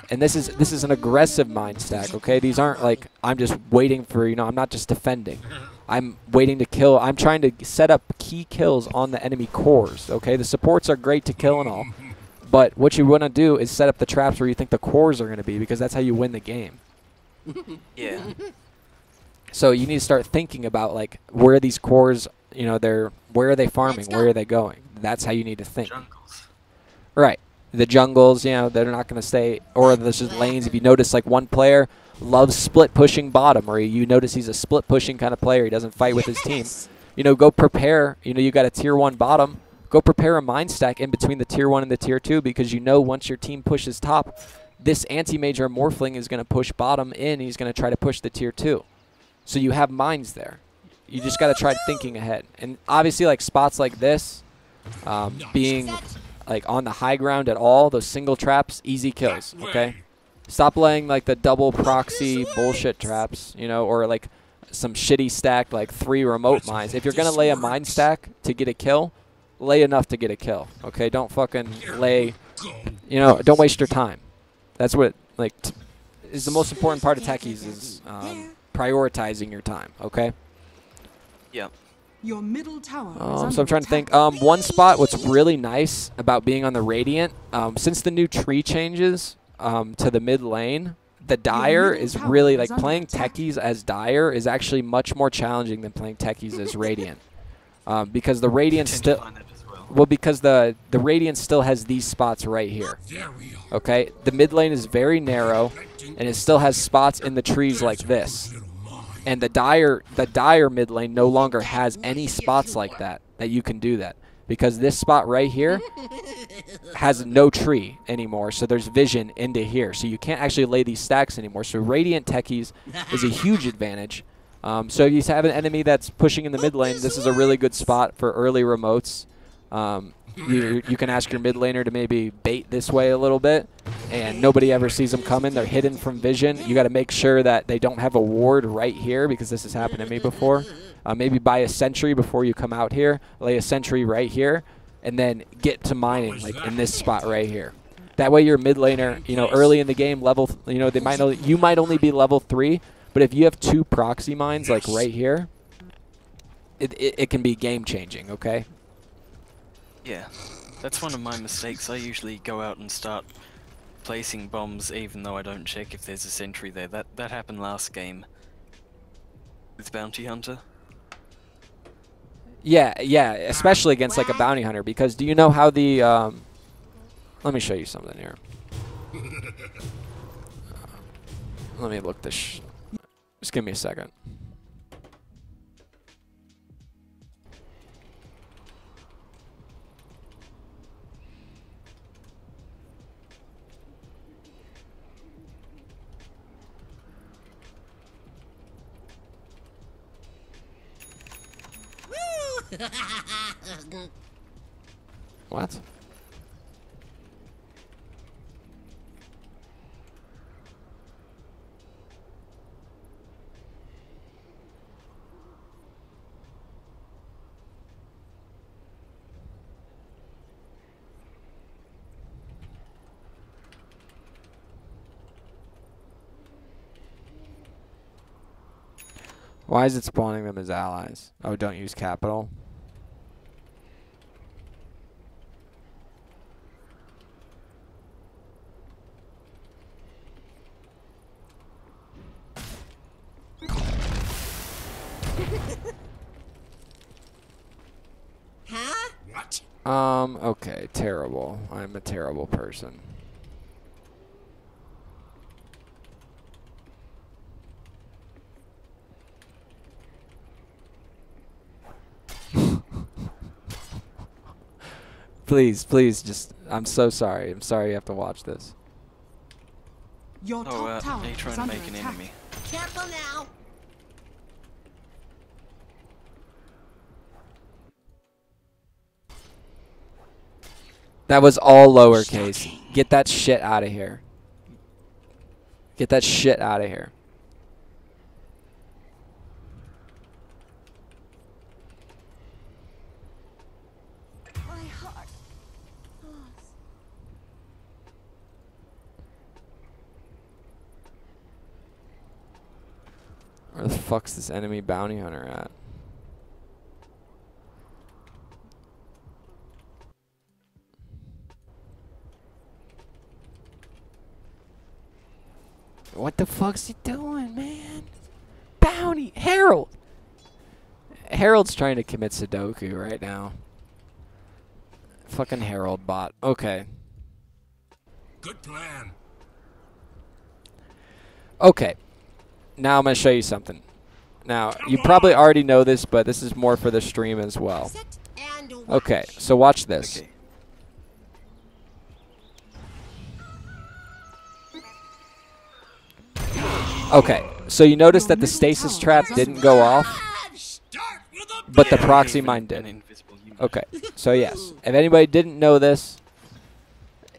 And this is an aggressive mine stack, okay? These aren't like I'm just waiting for, you know, I'm not just defending. I'm waiting to kill. I'm trying to set up key kills on the enemy cores, okay? The supports are great to kill and all. But what you want to do is set up the traps where you think the cores are going to be because that's how you win the game. Yeah. So you need to start thinking about, like, where these cores, you know, where are they farming? Where are they going? That's how you need to think. Jungles. Right. The jungles, you know, they're not going to stay, or there's just lanes. If you notice, like, one player loves split pushing bottom, or you notice he's a split pushing kind of player. He doesn't fight with his team. You know, go prepare. You know, you got a tier 1 bottom. Go prepare a mine stack in between the tier 1 and the tier 2 because you know once your team pushes top, this anti-major morphling is going to push bottom in. He's going to try to push the tier 2. So you have mines there. You just got to try thinking ahead. And obviously, like, spots like this, being, like, on the high ground at all, those single traps, easy kills, okay? Stop laying, like, the double proxy bullshit traps, you know, or, like, some shitty stacked, like, 3 remote mines. If you're going to lay a mine stack to get a kill, lay enough to get a kill, okay? Don't fucking lay, you know, don't waste your time. That's what, like, is the most important part of Techies is prioritizing your time, okay? Yep. Your middle tower is So under I'm trying to think. attack. One spot, what's really nice about being on the Radiant, since the new tree changes to the mid lane, the Dire middle is tower really, is like, under playing attack. Techies as Dire is actually much more challenging than playing Techies as Radiant. Because the Radiant Tend to still... find that as well. Well, because the Radiant still has these spots right here. There we are. Okay? The mid lane is very narrow, and it still has spots in the trees like this. Little mine. And the dire mid lane no longer has any spots like that you can do that. Because this spot right here has no tree anymore, so there's vision into here. So you can't actually lay these stacks anymore. So Radiant Techies is a huge advantage. So if you have an enemy that's pushing in the mid lane, this is a really good spot for early remotes. You can ask your mid laner to maybe bait this way a little bit, and nobody ever sees them coming. They're hidden from vision. You got to make sure that they don't have a ward right here, because this has happened to me before. Maybe buy a sentry before you come out here, lay a sentry right here, and then get to mining like in this spot right here. That way your mid laner, early in the game, level, you might only be level 3, but if you have 2 proxy mines like right here, it can be game changing, okay? Yeah, that's one of my mistakes. I usually go out and start placing bombs even though I don't check if there's a sentry there. That happened last game with Bounty Hunter. Yeah, especially against like a bounty hunter, because do you know how the let me show you something here. Let me look this. Just give me a second. What? Why is it spawning them as allies? Oh, don't use capital. Huh? What? Okay, terrible. I'm a terrible person. Please, just, I'm so sorry. I'm sorry you have to watch this. Your top tower are you trying is to under make an attack. enemy? Careful now. That was all lowercase. Get that shit out of here. Get that shit out of here. My heart. Where the fuck's this enemy bounty hunter at? What the fuck's he doing, man? Bounty! Herald! Herald's trying to commit Sudoku right now. Fucking Herald bot. Okay. Good plan. Okay. Now I'm going to show you something. Now, you probably already know this, but this is more for the stream as well. Sit and watch. Okay, so watch this. Okay. Okay, so you notice that the stasis trap didn't go off, Start with a but the bang. proxy Even mine an did. invisible unit. Okay, so yes, if anybody didn't know this,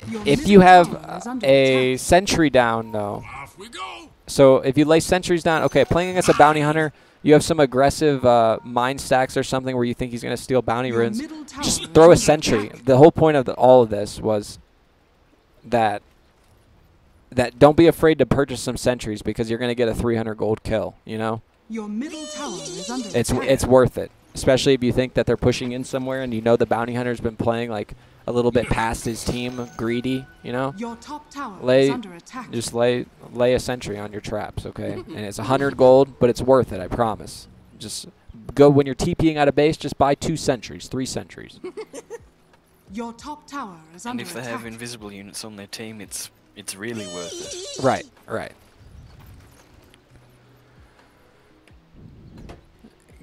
Your if middle you have tower is under a attack. sentry down, though, Off we go. so if you lay sentries down, okay, playing against a bounty hunter, you have some aggressive mine stacks or something where you think he's going to steal bounty Your runes, middle tower just is throw a under sentry. attack. The whole point of all of this was that don't be afraid to purchase some sentries, because you're going to get a 300 gold kill, you know? Your middle tower is under It's attack. worth it, especially if you think that they're pushing in somewhere and you know the bounty hunter's been playing like a little bit past his team, greedy, you know? Your top tower Lay is under attack. just lay a sentry on your traps, okay? And it's 100 gold, but it's worth it, I promise. Just go when you're TPing out of base, just buy 2 sentries, 3 sentries. Your top tower is And under if they attack. have invisible units on their team, it's really worth it. Right, right.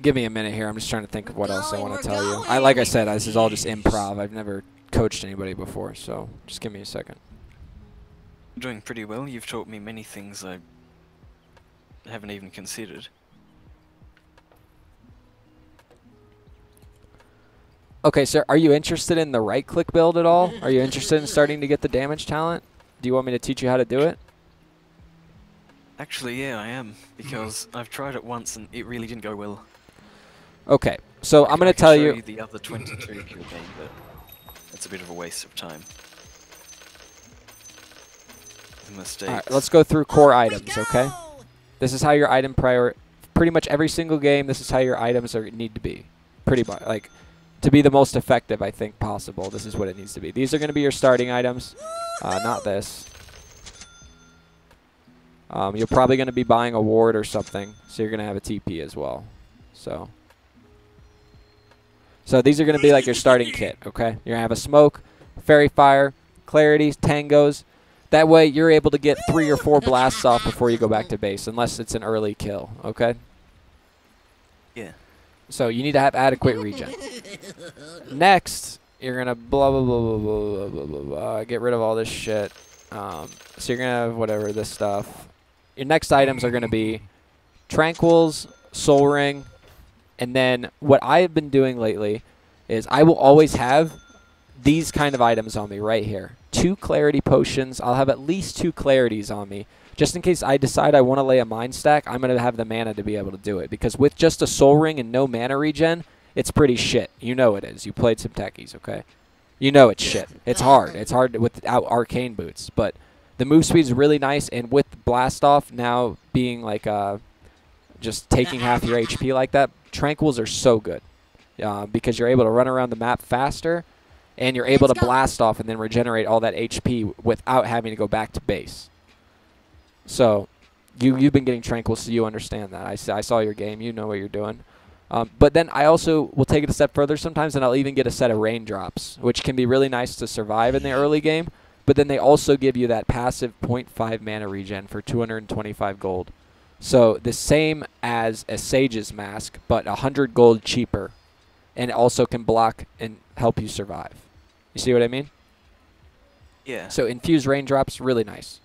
Give me a minute here. I'm just trying to think of what else I want to tell you. Like I said, this is all just improv. I've never coached anybody before, so just give me a second. You're doing pretty well. You've taught me many things I haven't even considered. Okay, sir, are you interested in the right-click build at all? Are you interested in starting to get the damage talent? Do you want me to teach you how to do it? Actually, yeah, I am, because I've tried it once and it really didn't go well. Okay, so I'm going to I tell can show you... the other 22 kill game, but it's a bit of a waste of time. The mistakes. All right, let's go through core items, okay? This is how your item pretty much every single game, this is how your items need to be. Pretty much, like, to be the most effective, I think, possible, this is what it needs to be. These are going to be your starting items, not this. You're probably going to be buying a ward or something, so you're going to have a TP as well. So these are going to be like your starting kit, okay? You're going to have a smoke, fairy fire, clarities, tangos. That way you're able to get 3 or 4 blasts off before you go back to base, unless it's an early kill, okay? Yeah. So you need to have adequate regen. Next, you're going to blah, blah, blah, blah, blah, blah, blah, blah, get rid of all this shit. So you're going to have whatever, this stuff. Your next items are going to be Tranquils, Soul Ring, and then what I've been doing lately is I will always have these kind of items on me right here. 2 Clarity Potions. I'll have at least 2 Clarities on me. Just in case I decide I want to lay a Mind Stack, I'm going to have the mana to be able to do it. Because with just a Soul Ring and no mana regen, it's pretty shit. You know it is. You played some Techies, okay? You know it's shit. It's hard. It's hard without Arcane Boots. But the move speed is really nice, and with Blast Off now being like just taking half your HP like that, Tranquils are so good. Because you're able to run around the map faster, and you're able to blast off and then regenerate all that HP without having to go back to base. So you've been getting Tranquils, so you understand that. I saw your game. You know what you're doing. But then I also will take it a step further sometimes, and I'll even get a set of Raindrops, which can be really nice to survive in the early game. But then they also give you that passive 0.5 mana regen for 225 gold. So the same as a Sage's Mask, but 100 gold cheaper. And it also can block and help you survive. You see what I mean? Yeah. So infused Raindrops, really nice.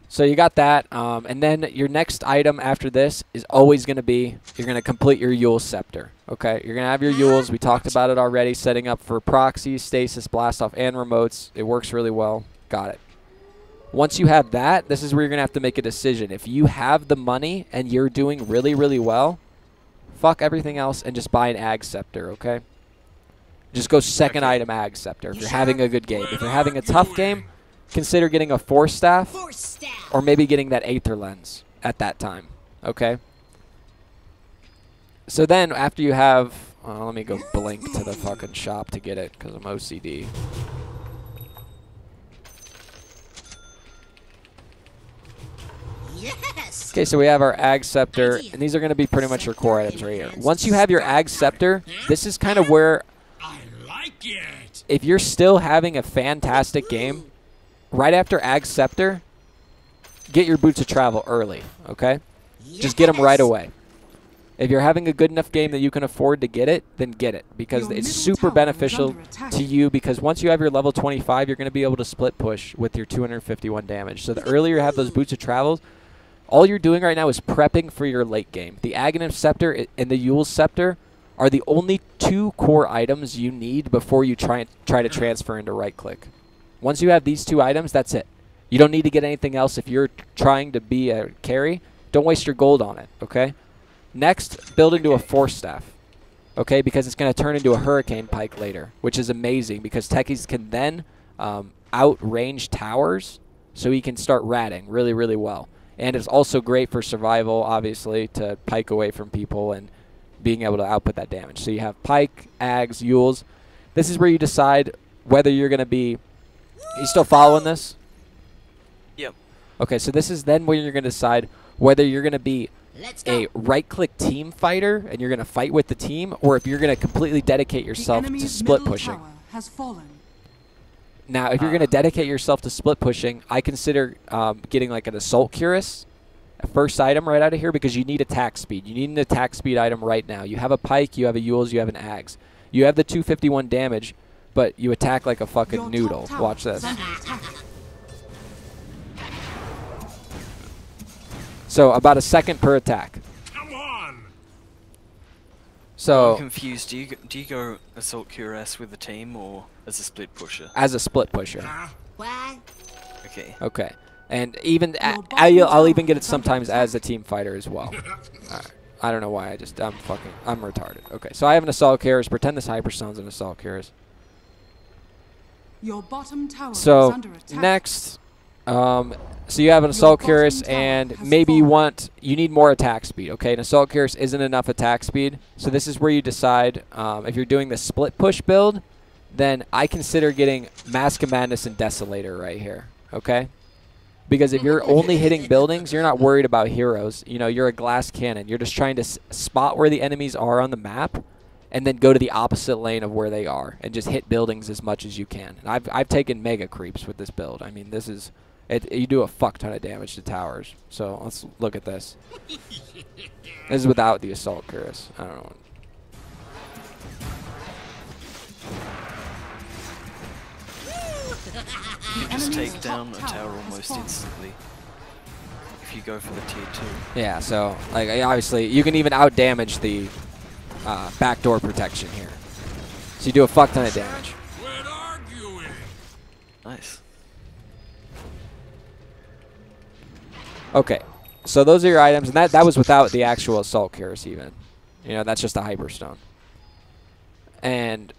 So you got that, and then your next item after this is always going to be, you're going to complete your Yule Scepter, okay? You're going to have your Yules. We talked about it already, setting up for proxies, stasis, blast off, and remotes. It works really well. Got it. Once you have that, this is where you're going to have to make a decision. If you have the money and you're doing really, really well, fuck everything else and just buy an Ag Scepter, okay? Just go second item Ag Scepter if you're having a good game. If you're having a tough game, consider getting a Force Staff, or maybe getting that Aether Lens at that time, okay? So then after you have, let me go blink to the fucking shop to get it because I'm OCD. Yes. Okay, so we have our Ag Scepter, and these are going to be pretty much your core items right here. Once you have your Ag Scepter, this is kind of where, I like it. if you're still having a fantastic game, right after Ag Scepter, get your Boots of Travel early, okay? Just get them right away. If you're having a good enough game that you can afford to get it, then get it. Because Your it's middle super tower is beneficial under attack. to you, because once you have your level 25, you're going to be able to split push with your 251 damage. So the earlier you have those Boots of Travel, all you're doing right now is prepping for your late game. The Aghanim Scepter and the Yule Scepter are the only 2 core items you need before you try to transfer into right-click. Once you have these 2 items, that's it. You don't need to get anything else if you're trying to be a carry. Don't waste your gold on it, okay? Next, build into a Force Staff, okay? Because it's going to turn into a Hurricane Pike later, which is amazing because Techies can then outrange towers, so he can start ratting really, really well. And it's also great for survival, obviously, to pike away from people and being able to output that damage. So you have Pike, Ags, Yules. This is where you decide whether you're going to be... Are you still following this? Yep. Okay, so this is then where you're going to decide whether you're going to be Let's a go. right-click team fighter and you're going to fight with the team, or if you're going to completely dedicate The yourself to enemy's split middle pushing. tower has fallen. Now, if you're going to dedicate yourself to split pushing, I consider getting like an assault cuirass, a first item right out of here, because you need attack speed. You need an attack speed item right now. You have a pike, you have a Yules, you have an Ags. You have the 251 damage, but you attack like a fucking Your top noodle. tower Watch is this. under attack. So about a second per attack. Come on. I'm So confused. Do you go assault cuirass with the team or as a split pusher? as a split pusher. Huh? What? Okay. Okay. And even Your bottom I'll tower even get it is under sometimes attack. as a team fighter as well. I don't know why. I'm retarded. Okay. So I have an assault cuirass. Pretend this hyperstone's an assault cuirass. Your bottom tower is So under attack. next, so you have an assault bottom cuirass, tower and has maybe you fallen. need more attack speed. Okay, an assault cuirass isn't enough attack speed, so this is where you decide if you're doing the split push build. Then I consider getting Mask of Madness and Desolator right here. Okay, because if you're only hitting buildings, you're not worried about heroes. You know, you're a glass cannon. You're just trying to spot where the enemies are on the map, and then go to the opposite lane of where they are and just hit buildings as much as you can. And I've taken mega creeps with this build. I mean, this is you do a fuck ton of damage to towers. So let's look at this. This is without the assault cuirass. I don't know. You just enemy's take down a top tower tower has almost fallen. instantly if you go for the tier 2. Yeah. So like obviously you can even out damage the backdoor protection here. So you do a fuck ton of damage. Quit arguing. Nice. Okay, so those are your items, and that was without the actual assault cuirass even. You know, that's just a hyperstone. And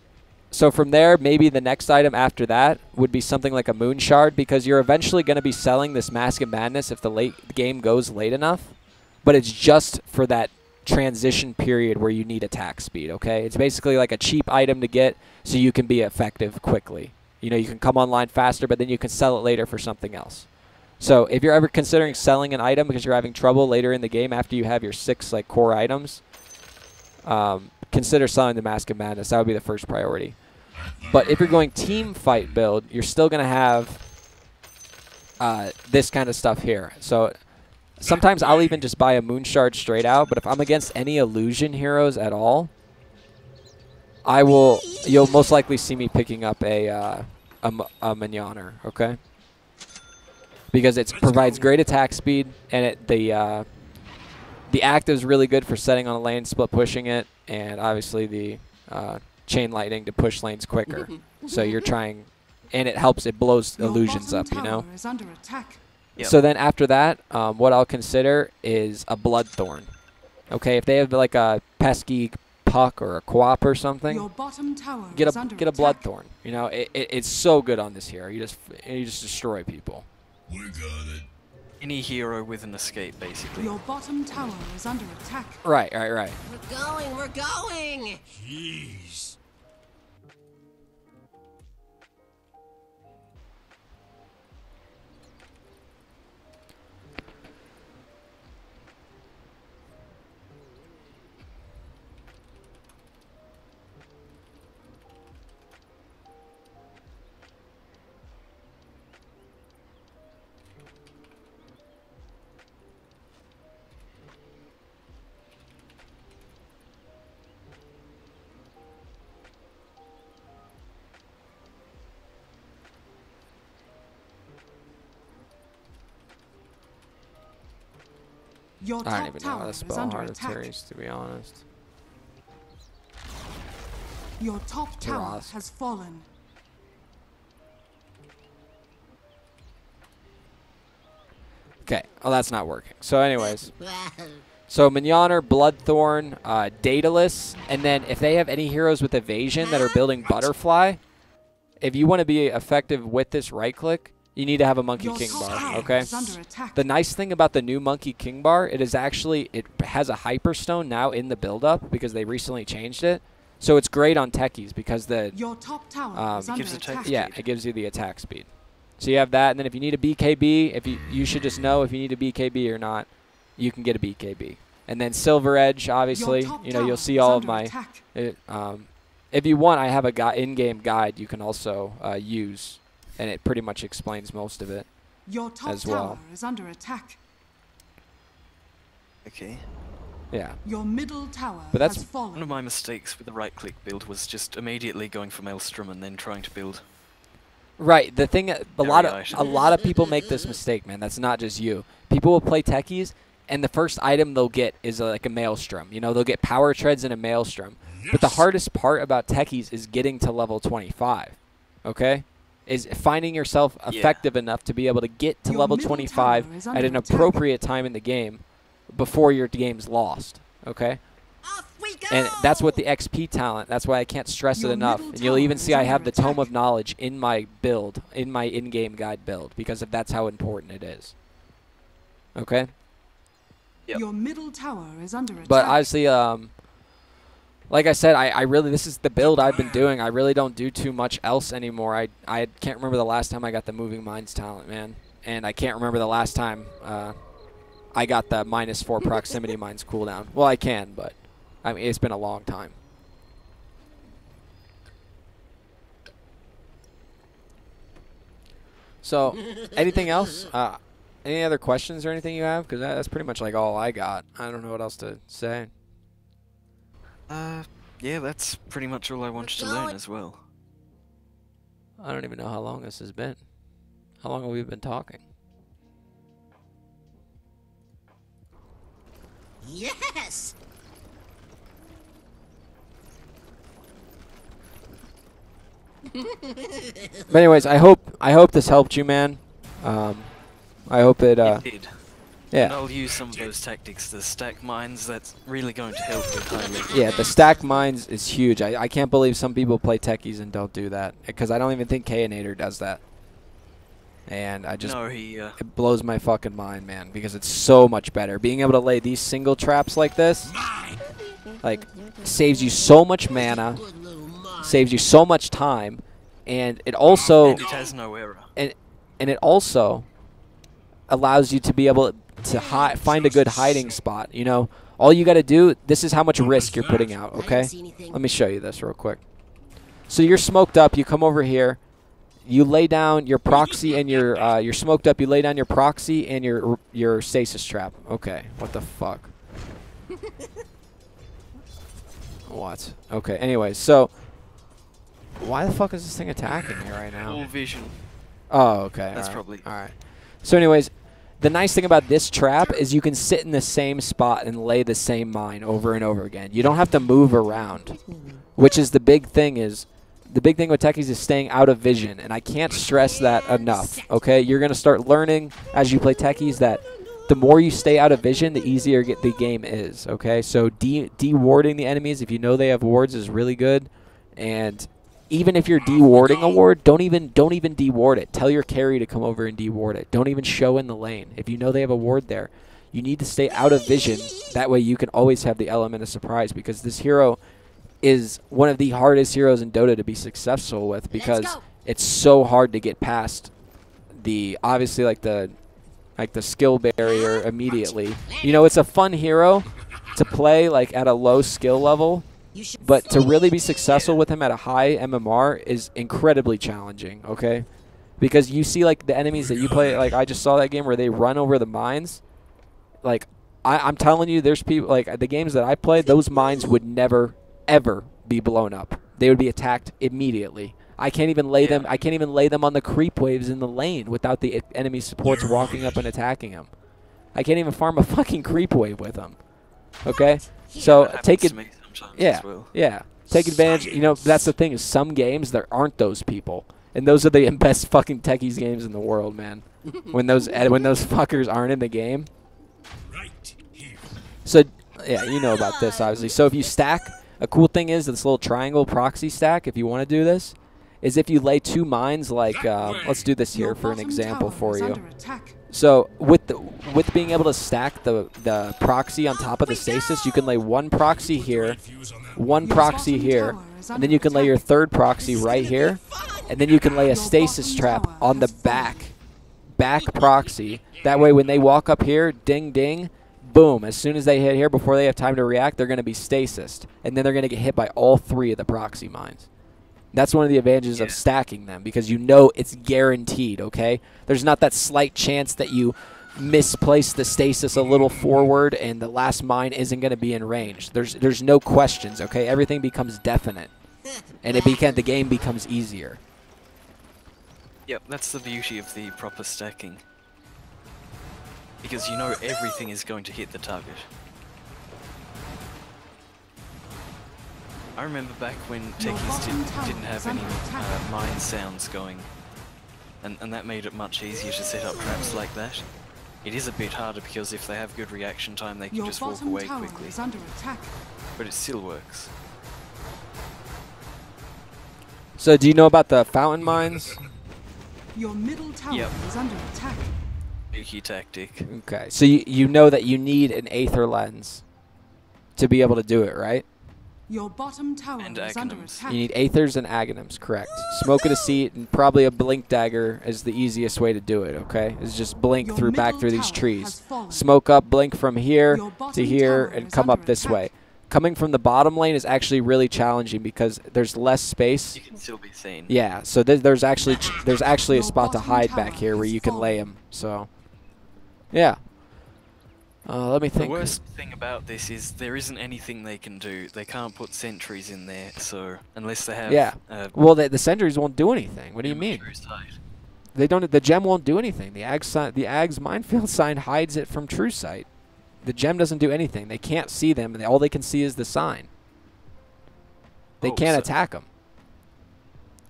so from there, maybe the next item after that would be something like a moon shard, because you're eventually going to be selling this Mask of Madness if the game goes late enough, but it's just for that transition period where you need attack speed, okay? It's basically like a cheap item to get so you can be effective quickly. You know, you can come online faster, but then you can sell it later for something else. So if you're ever considering selling an item because you're having trouble later in the game after you have your 6 like core items, consider selling the Mask of Madness. That would be the first priority. But if you're going team fight build, you're still going to have this kind of stuff here. So sometimes I'll even just buy a moon shard straight out, but if I'm against any illusion heroes at all, you'll most likely see me picking up a Mignoner, okay? Because it provides great attack speed, and the active is really good for setting on a lane, split pushing it, and obviously the chain lightning to push lanes quicker. So you're trying, and it helps, it blows Your illusions bottom up, you know? tower is under attack. Yep. So then after that, what I'll consider is a Bloodthorn. Okay, if they have like a pesky puck or a co-op or something, Your bottom tower get is a under Bloodthorn. attack. You know, it's so good on this hero. You just destroy people. We got it. Any hero with an escape, basically. Your bottom tower is under attack. Right. We're going. We're going. Jeez. Your I top don't even know how tower to is spell under Heart of attack. Techies, to be honest. Your top tower Tarask. has fallen. Okay. Oh, that's not working. So anyways. So Mignoner, Bloodthorn, Daedalus, and then if they have any heroes with evasion that are building Butterfly, if you want to be effective with this right click, you need to have a Monkey Your King top bar, tower okay? is under attack. The nice thing about the new Monkey King bar, it has a Hyperstone now in the build-up because they recently changed it. So it's great on Techies because Your top tower is under gives attack attack. speed. yeah, it gives you the attack speed. So you have that, and then if you need a BKB, you should just know if you need a BKB or not, you can get a BKB. And then Silver Edge, obviously, top you know, you'll tower see is all of under my. attack. If you want, I have a in-game guide you can also use, and it pretty much explains most of it. Your top as well. tower is under attack. Okay. Yeah. Your middle tower But that's- has One of fallen. my mistakes with the right-click build was just immediately going for Maelstrom and then trying to build. Right. The thing, a lot item. of people make this mistake, man. That's not just you. People will play Techies, and the first item they'll get is like a Maelstrom. You know, they'll get Power Treads and a Maelstrom. But the hardest part about Techies is getting to level 25. Okay? Is finding yourself effective enough to be able to get to Your level middle 25 tower is at under an attack. appropriate time in the game before your game's lost. Okay? Off we go! And that's what the XP talent, that's why I can't stress it Your enough. middle And you'll tower even is see I under have the Tome attack. of Knowledge in my build, in my in-game guide build, because of that's how important it is. Okay? Yep. Your middle tower is under attack. But obviously, like I said, I really, this is the build I've been doing. I really don't do too much else anymore. I can't remember the last time I got the Moving Minds talent, man. And I can't remember the last time I got the -4 Proximity Mines cooldown. Well, I can, but I mean, it's been a long time. So, anything else? Any other questions or anything you have? Because that's pretty much like all I got. I don't know what else to say. Yeah, that's pretty much all I wanted to learn as well. I don't even know how long this has been. How long have we been talking? Yes! But anyways, I hope this helped you, man. I hope it. It did. And Yeah, I'll use some of those tactics, the stack mines, that's really going to help with high level. yeah. The stack mines is huge. I can't believe some people play Techies and don't do that, because I don't even think Kanator does that. And I just No, he, it blows my fucking mind, man, because it's so much better. Being able to lay these single traps like this, like, saves you so much mana, saves you so much time, and it also and it has no error. and it also allows you to be able to find a good hiding spot. You know, all you got to do. This is how much risk you're putting out. Okay, let me show you this real quick. So you're smoked up. You come over here. You lay down your proxy and your you're smoked up. You lay down your proxy and your stasis trap. Okay, what the fuck? What? Okay. Anyways, so why the fuck is this thing attacking me right now? Full vision. Oh, okay. That's all right, probably- all right. So, anyways, the nice thing about this trap is you can sit in the same spot and lay the same mine over and over again. You don't have to move around, which is the big thing. The big thing with Techies is staying out of vision, and I can't stress that enough. Okay, you're gonna start learning as you play Techies that the more you stay out of vision, the easier the game is. Okay, so de-warding the enemies if you know they have wards is really good, and even if you're de-warding a ward, don't even de-ward it. Tell your carry to come over and de-ward it. Don't even show in the lane. If you know they have a ward there, you need to stay out of vision. That way you can always have the element of surprise, because this hero is one of the hardest heroes in Dota to be successful with, because it's so hard to get past the, obviously, like the skill barrier immediately. You know, it's a fun hero to play like at a low skill level, but to really be successful with him at a high MMR is incredibly challenging, okay? Because you see, like, the enemies that you play, like, I just saw that game where they run over the mines. Like, I'm telling you, there's people, like, the games that I played, those mines would never, ever be blown up. They would be attacked immediately. I can't even lay them. I can't even lay them on the creep waves in the lane without the enemy supports walking up and attacking them. I can't even farm a fucking creep wave with them. Okay? So That take happens it. to me sometimes Yeah, as well. yeah. Take advantage. You know, that's the thing, is some games there aren't those people, and those are the best fucking Techies games in the world, man. when those fuckers aren't in the game. Right here. So yeah, you know about this obviously. So if you stack, a cool thing is this little triangle proxy stack. If you want to do this, is if you lay 2 mines, like let's do this here Your for an bottom example tower for is you. under attack. So with being able to stack the proxy on top of the stasis, you can lay 1 proxy here, 1 Your proxy bottom here, tower is and under then you can lay your attack. 3rd proxy right here, and then you can lay a Your stasis bottom trap tower on the has fallen. back proxy. That way when they walk up here, ding ding, boom, as soon as they hit here, before they have time to react, they're going to be stasis. And then they're going to get hit by all 3 of the proxy mines. That's one of the advantages of stacking them, because you know it's guaranteed, okay? There's not that slight chance that you misplace the stasis a little forward and the last mine isn't going to be in range. There's no questions, okay? Everything becomes definite. And the game becomes easier. Yep, that's the beauty of the proper stacking. Because you know everything is going to hit the target. I remember back when Techies didn't have any mine sounds going, and that made it much easier to set up traps like that. It is a bit harder because if they have good reaction time, they can just walk away quickly. But it still works. So do you know about the fountain mines? Your middle tower is under attack. Cheeky tactic. Okay, so you know that you need an Aether lens to be able to do it, right? Your bottom tower is under attack. You need Aethers and Aghanims, correct. Smoke at a seat and probably a blink dagger is the easiest way to do it, okay? Is just blink back through these trees. Smoke up, blink from here to here, and come up this way. Coming from the bottom lane is actually really challenging because there's less space. You can still be seen. Yeah, so there's actually a spot to hide back here where you can lay them. So, yeah. Let me think. The worst thing about this is there isn't anything they can do. They can't put sentries in there, so unless they have. Yeah. Well, the sentries won't do anything. What do you mean? They don't. The gem won't do anything. The Ag's minefield sign hides it from true sight. The gem doesn't do anything. They can't see them, and all they can see is the sign. They can't attack them.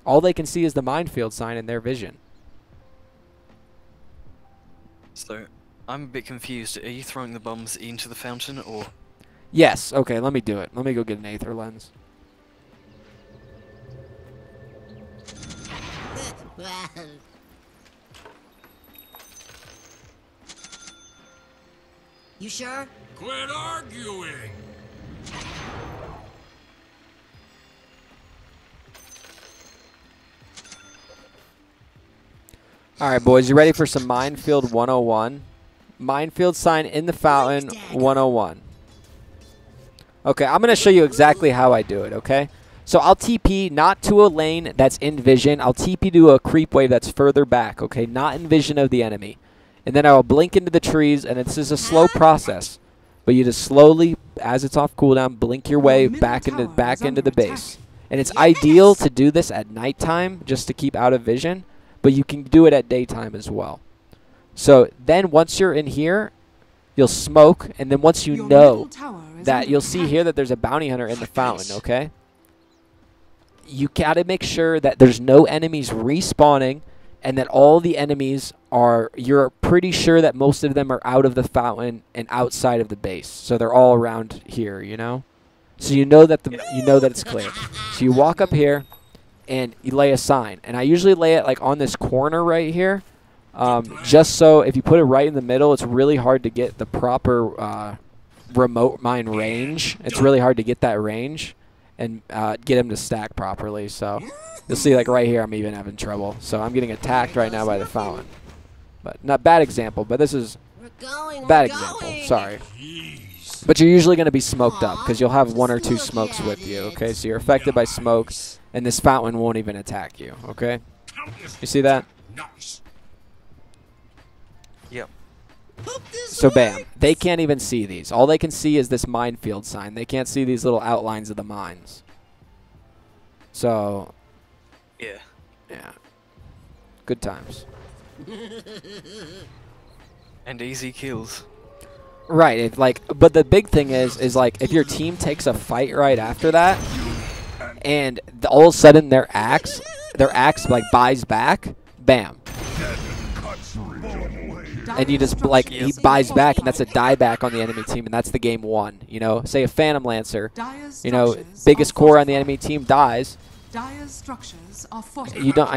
All they can see is the minefield sign in their vision. So, I'm a bit confused. Are you throwing the bombs into the fountain, or...? Yes. Okay, let me do it. Let me go get an Aether lens. You sure? Quit arguing! Alright, boys, you ready for some Minefield 101? Minefield sign in the fountain 101. Okay, I'm going to show you exactly how I do it, okay? So I'll TP not to a lane that's in vision. I'll TP to a creep wave that's further back, okay? Not in vision of the enemy. And then I will blink into the trees, and this is a slow process. But you just slowly, as it's off cooldown, blink your way back into the base. And it's ideal to do this at nighttime just to keep out of vision, but you can do it at daytime as well. So then once you're in here, you'll smoke, and then once you know that, you'll see here that there's a bounty hunter in the fountain, okay? You gotta make sure that there's no enemies respawning, and that all the enemies are, you're pretty sure that most of them are out of the fountain and outside of the base. So they're all around here, you know? So you know that it's clear. So you walk up here and you lay a sign. And I usually lay it like on this corner right here. Just so if you put it right in the middle, it's really hard to get the proper remote mine range. It's really hard to get that range and get them to stack properly. So you'll see, like right here, I'm even having trouble. So I'm getting attacked right now by the fountain. But not bad example, but this is bad example. Sorry. But you're usually going to be smoked up because you'll have 1 or 2 smokes with you. Okay, so you're affected by smoke, and this fountain won't even attack you. Okay, you see that? Yep. So bam, they can't even see these. All they can see is this minefield sign. They can't see these little outlines of the mines. So yeah, good times. And easy kills. Right, but the big thing is like if your team takes a fight right after that, and all of a sudden their axe like buys back, bam, and you just like he buys back, and that's a dieback on the enemy team, and that's the game won. You know, say a Phantom Lancer, you know, biggest core on the enemy team dies. I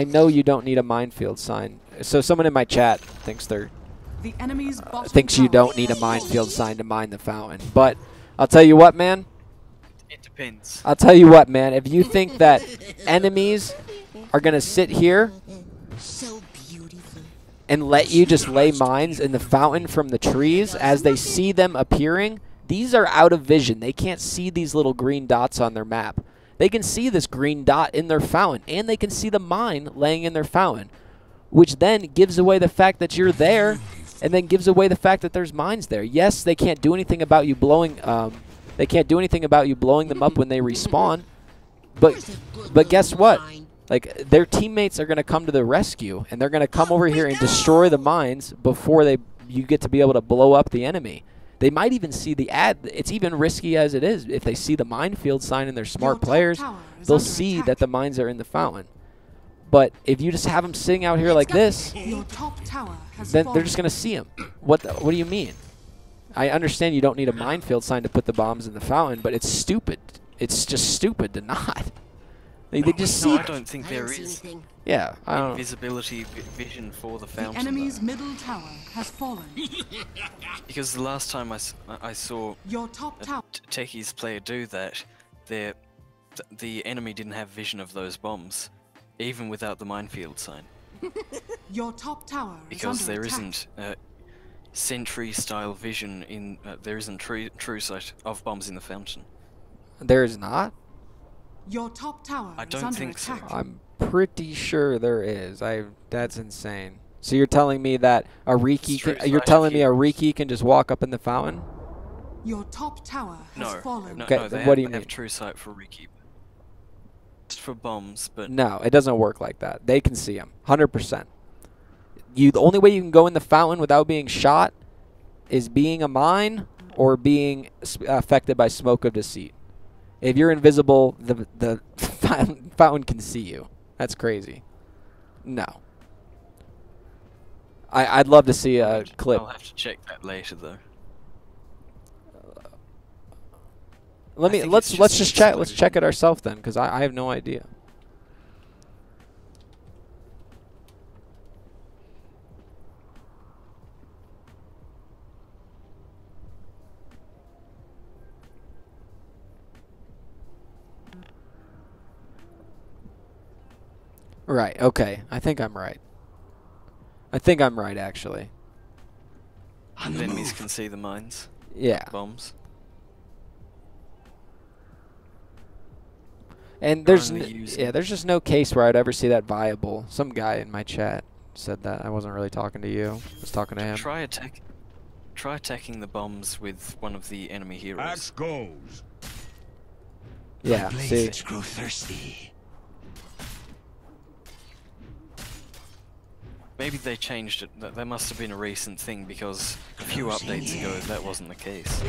know you don't need a minefield sign. So someone in my chat thinks you don't need a minefield sign to mine the fountain. But I'll tell you what, man. It depends. I'll tell you what, man. If you think that enemies are going to sit here So beautiful. and let you just lay mines in the fountain from the trees as they see them appearing, these are out of vision. They can't see these little green dots on their map. They can see this green dot in their fountain, and they can see the mine laying in their fountain, which then gives away the fact that you're there, and then gives away the fact that there's mines there. Yes, they can't do anything about you blowing. They can't do anything about you blowing them up when they respawn. But guess what? Like, their teammates are going to come to the rescue, and they're going to come over here and destroy the mines before you get to be able to blow up the enemy. They might even see the ad. It's even risky as it is. If they see the minefield sign and they're smart players, they'll see that the mines are in the fountain. But if you just have them sitting out here like this, then they're just going to see them. What do you mean? I understand you don't need a minefield sign to put the bombs in the fountain, but it's stupid. It's just stupid to not. They just see. No, I don't think there is. Yeah, I don't know. Invisibility vision for the fountain. The enemy's though. middle tower has fallen. Because the last time I saw Your top tower. Techies player do that, the enemy didn't have vision of those bombs, even without the minefield sign. Your top tower Because is there under attack. isn't sentry-style vision in. There isn't true sight of bombs in the fountain. There is not? Your top tower I is don't under think so. attack. I'm pretty sure there is. That's insane. So you're telling me that a Riki you're telling me a Riki can just walk up in the fountain? Your top tower has fallen. No, Okay, no, then they what do have, you they have mean? true sight for Rekeep. Just for bombs, but No, it doesn't work like that. They can see them, 100%. The only way you can go in the fountain without being shot is being a mine or being affected by smoke of deceit. If you're invisible, the fountain can see you. That's crazy. No. I'd love to see a clip. I'll have to check that later, though. Let's just check. Let's check it ourselves then, because I have no idea. Right, okay. I think I'm right. I think I'm right, actually. The enemies can see the mines. Yeah. Bombs. And there's Only there's just no case where I'd ever see that viable. Some guy in my chat said that. I wasn't really talking to you. I was talking to him. Try attacking the bombs with one of the enemy heroes. Axe goes. Yeah, see. Grow thirsty. Maybe they changed it. That must have been a recent thing because a few updates ago that wasn't the case.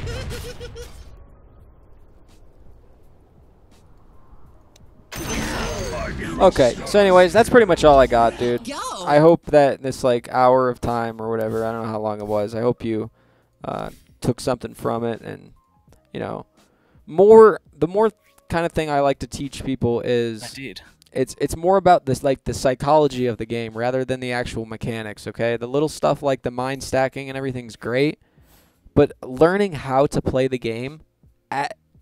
Okay, so anyways, that's pretty much all I got, dude. Go. I hope that this like hour of time or whatever, I don't know how long it was, I hope you took something from it, and you know, the more kind of thing I like to teach people is I did. it's more about this, like, the psychology of the game rather than the actual mechanics, okay? The little stuff like the mine stacking and everything's great, but learning how to play the game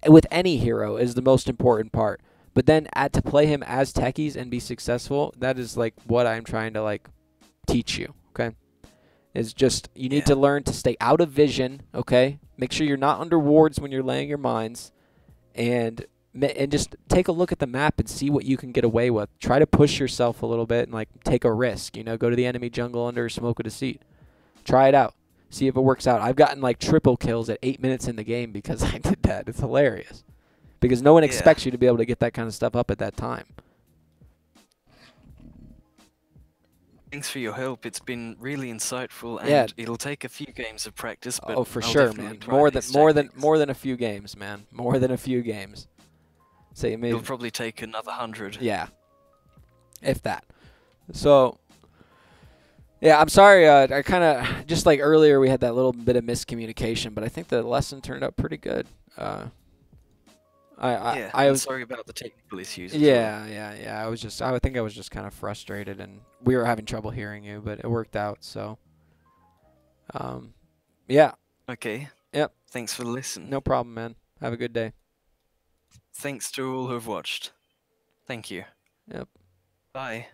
with any hero is the most important part. But then to play him as Techies and be successful, that is like what I'm trying to like teach you, okay? Is just you need to learn to stay out of vision, okay? Make sure you're not under wards when you're laying your mines, and just take a look at the map and see what you can get away with. Try to push yourself a little bit and like take a risk, you know, go to the enemy jungle under smoke of deceit. Try it out. See if it works out. I've gotten like triple kills at 8 minutes in the game because I did that. It's hilarious. Because no one expects you to be able to get that kind of stuff up at that time. Thanks for your help. It's been really insightful, and it'll take a few games of practice. But oh, for I'll sure, definitely man. try More these than tactics. a few games, man. More than a few games. So you It'll probably take another 100. Yeah, if that. So, yeah, I'm sorry. I kind of just like earlier we had that little bit of miscommunication, but I think the lesson turned out pretty good. I'm sorry about the technical issues. as well. Yeah. I think I was just kind of frustrated, and we were having trouble hearing you, but it worked out. So, yeah. Okay. Yep. Thanks for listening. No problem, man. Have a good day. Thanks to all who've watched. Thank you. Yep. Bye.